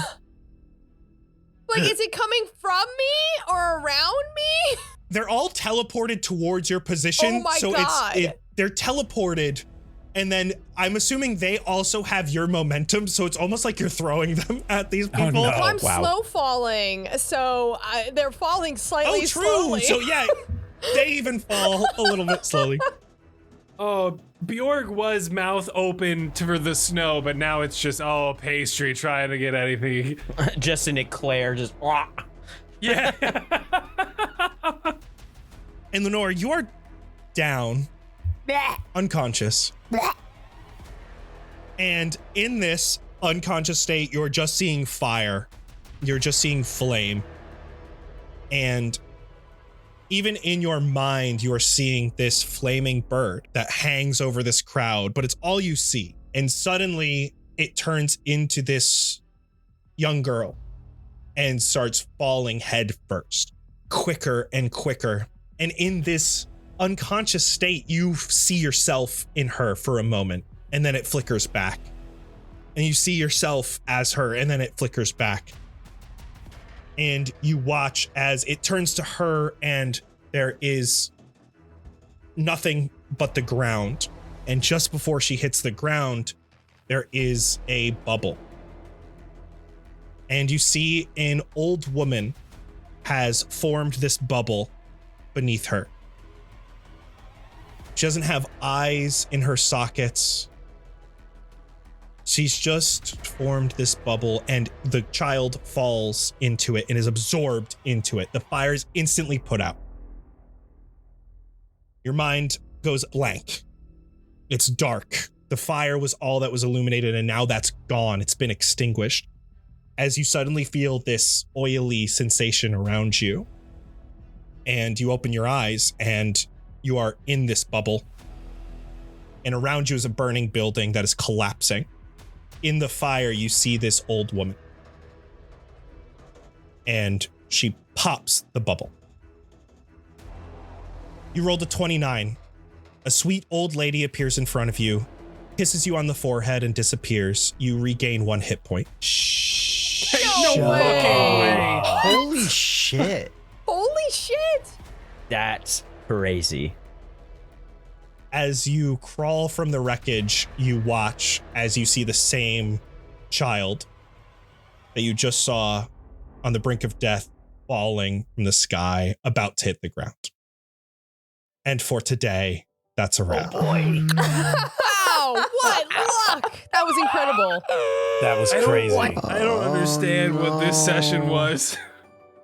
Like, is it coming from me or around me? They're all teleported towards your position. Oh my so God. they're teleported. And then I'm assuming they also have your momentum. So it's almost like you're throwing them at these people. no. Well, I'm wow. slow falling, so they're falling slightly Oh, true. slowly. So yeah, they even fall a little bit slowly. Oh, Bjorg was mouth open for the snow, but now it's just pastry trying to get anything. Just an eclair, just. Yeah. And Lenore, you are down, unconscious. And in this unconscious state, you're just seeing fire. You're just seeing flame. And even in your mind, you are seeing this flaming bird that hangs over this crowd, but it's all you see. And suddenly it turns into this young girl and starts falling head first, quicker and quicker. And in this unconscious state, you see yourself in her for a moment, and then it flickers back. And you see yourself as her, and then it flickers back. And you watch as it turns to her, and there is nothing but the ground. And just before she hits the ground, there is a bubble. And you see an old woman has formed this bubble beneath her. She doesn't have eyes in her sockets. She's just formed this bubble, and the child falls into it and is absorbed into it. The fire is instantly put out. Your mind goes blank. It's dark. The fire was all that was illuminated, and now that's gone. It's been extinguished. As you suddenly feel this oily sensation around you, and you open your eyes, and you are in this bubble. And around you is a burning building that is collapsing. In the fire, you see this old woman. And she pops the bubble. You rolled a 29. A sweet old lady appears in front of you, kisses you on the forehead, and disappears. You regain 1 hit point. No way. Holy shit. Holy shit. That's crazy. as you crawl from the wreckage, you watch as you see the same child that you just saw on the brink of death falling from the sky, about to hit the ground. And for today, that's a wrap. Wow, what luck! That was incredible. That was crazy. I don't understand what this session was.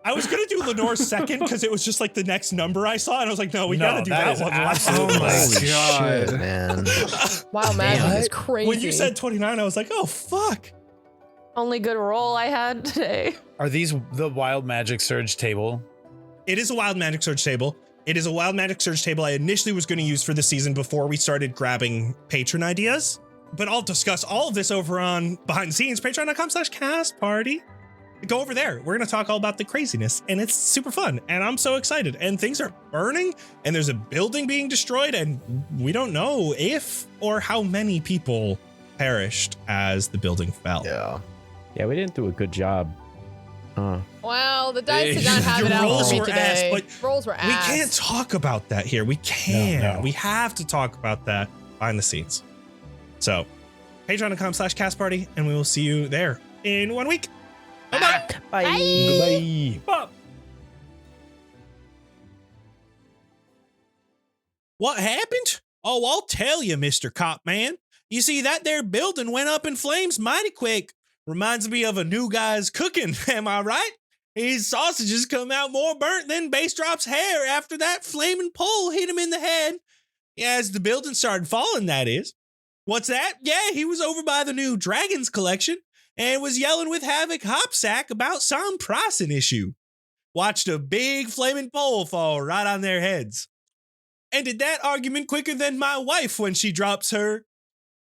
I was going to do Lenore's second because it was just like the next number I saw. And I was like, no, we got to do that that is one. absolutely- Oh my Holy God. shit, man. Wow, magic Damn. is crazy. When you said 29, I was like, oh, fuck. Only good roll I had today. Are these the Wild Magic Surge table? It is a Wild Magic Surge table. It is a Wild Magic Surge table I initially was going to use for the season before we started grabbing patron ideas. But I'll discuss all of this over on Behind the Scenes, patreon.com/cast party. Go over there. We're going to talk all about the craziness, and it's super fun. And I'm so excited. And things are burning, and there's a building being destroyed, and we don't know if or how many people perished as the building fell. Yeah. Yeah, we didn't do a good job. Well, the dice did not have Your it out rolls for me were today. ass, but rolls were ass. We can't talk about that here. We can't. No. We have to talk about that behind the scenes. So, patreon.com/cast party, and we will see you there in 1 week. Bye-bye. Bye. Bye. What happened? Oh, I'll tell you, Mr. Cop Man. You see, that there building went up in flames mighty quick. Reminds me of a new guy's cooking, am I right? His sausages come out more burnt than Bassdrop's hair after that flaming pole hit him in the head. As the building started falling, that is. What's that? Yeah, he was over by the new Dragons collection and was yelling with Havoc Hopsack about some pricing issue. Watched a big flaming pole fall right on their heads. Ended that argument quicker than my wife when she drops her.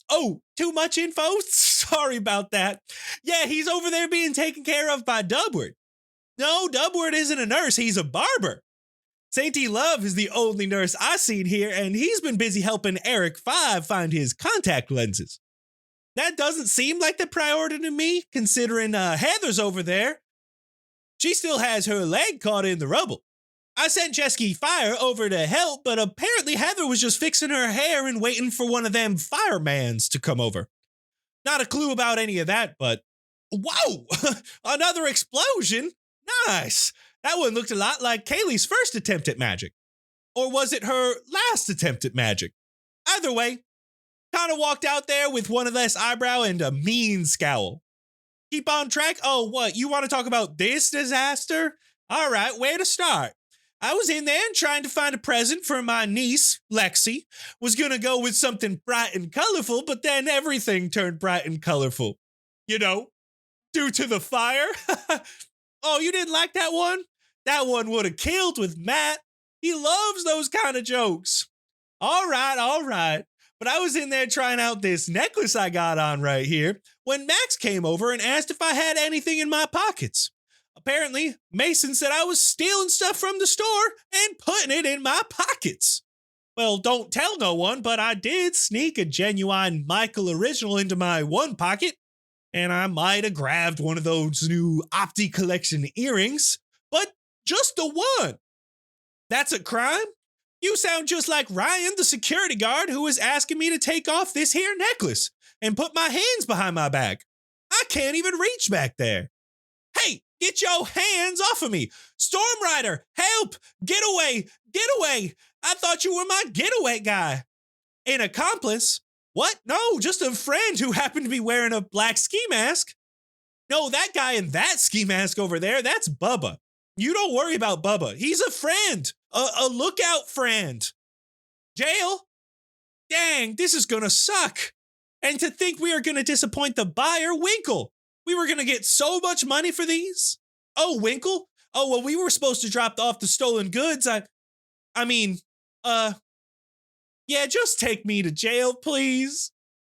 Oh, too much info? Sorry about that. Yeah, he's over there being taken care of by Dubward. No, Dubward isn't a nurse, he's a barber. Sainty Love is the only nurse I seen here, and he's been busy helping Eric 5 find his contact lenses. That doesn't seem like the priority to me, considering Heather's over there. She still has her leg caught in the rubble. I sent Jesky Fire over to help, but apparently Heather was just fixing her hair and waiting for one of them firemans to come over. Not a clue about any of that, but whoa, another explosion. Nice. That one looked a lot like Kaylee's first attempt at magic. Or was it her last attempt at magic? Either way, kind of walked out there with one less eyebrow and a mean scowl. Keep on track? Oh, what? You want to talk about this disaster? All right, where to start? I was in there trying to find a present for my niece, Lexi. Was going to go with something bright and colorful, but then everything turned bright and colorful. You know, due to the fire. Oh, you didn't like that one? That one would have killed with Matt. He loves those kind of jokes. All right. But I was in there trying out this necklace I got on right here when Max came over and asked if I had anything in my pockets. Apparently, Mason said I was stealing stuff from the store and putting it in my pockets. Well, don't tell no one, but I did sneak a genuine Michael original into my one pocket, and I might have grabbed one of those new Opti collection earrings, but just the one. That's a crime? You sound just like Ryan, the security guard, who was asking me to take off this here necklace and put my hands behind my back. I can't even reach back there. Hey, get your hands off of me. Storm Rider, help! Get away! Get away! I thought you were my getaway guy. An accomplice? What? No, just a friend who happened to be wearing a black ski mask. No, that guy in that ski mask over there, that's Bubba. You don't worry about Bubba. He's a friend. A lookout friend. Jail? Dang, this is gonna suck. And to think we are gonna disappoint the buyer, Winkle. We were gonna get so much money for these. Oh, Winkle? Oh, well, we were supposed to drop off the stolen goods. Yeah, just take me to jail, please.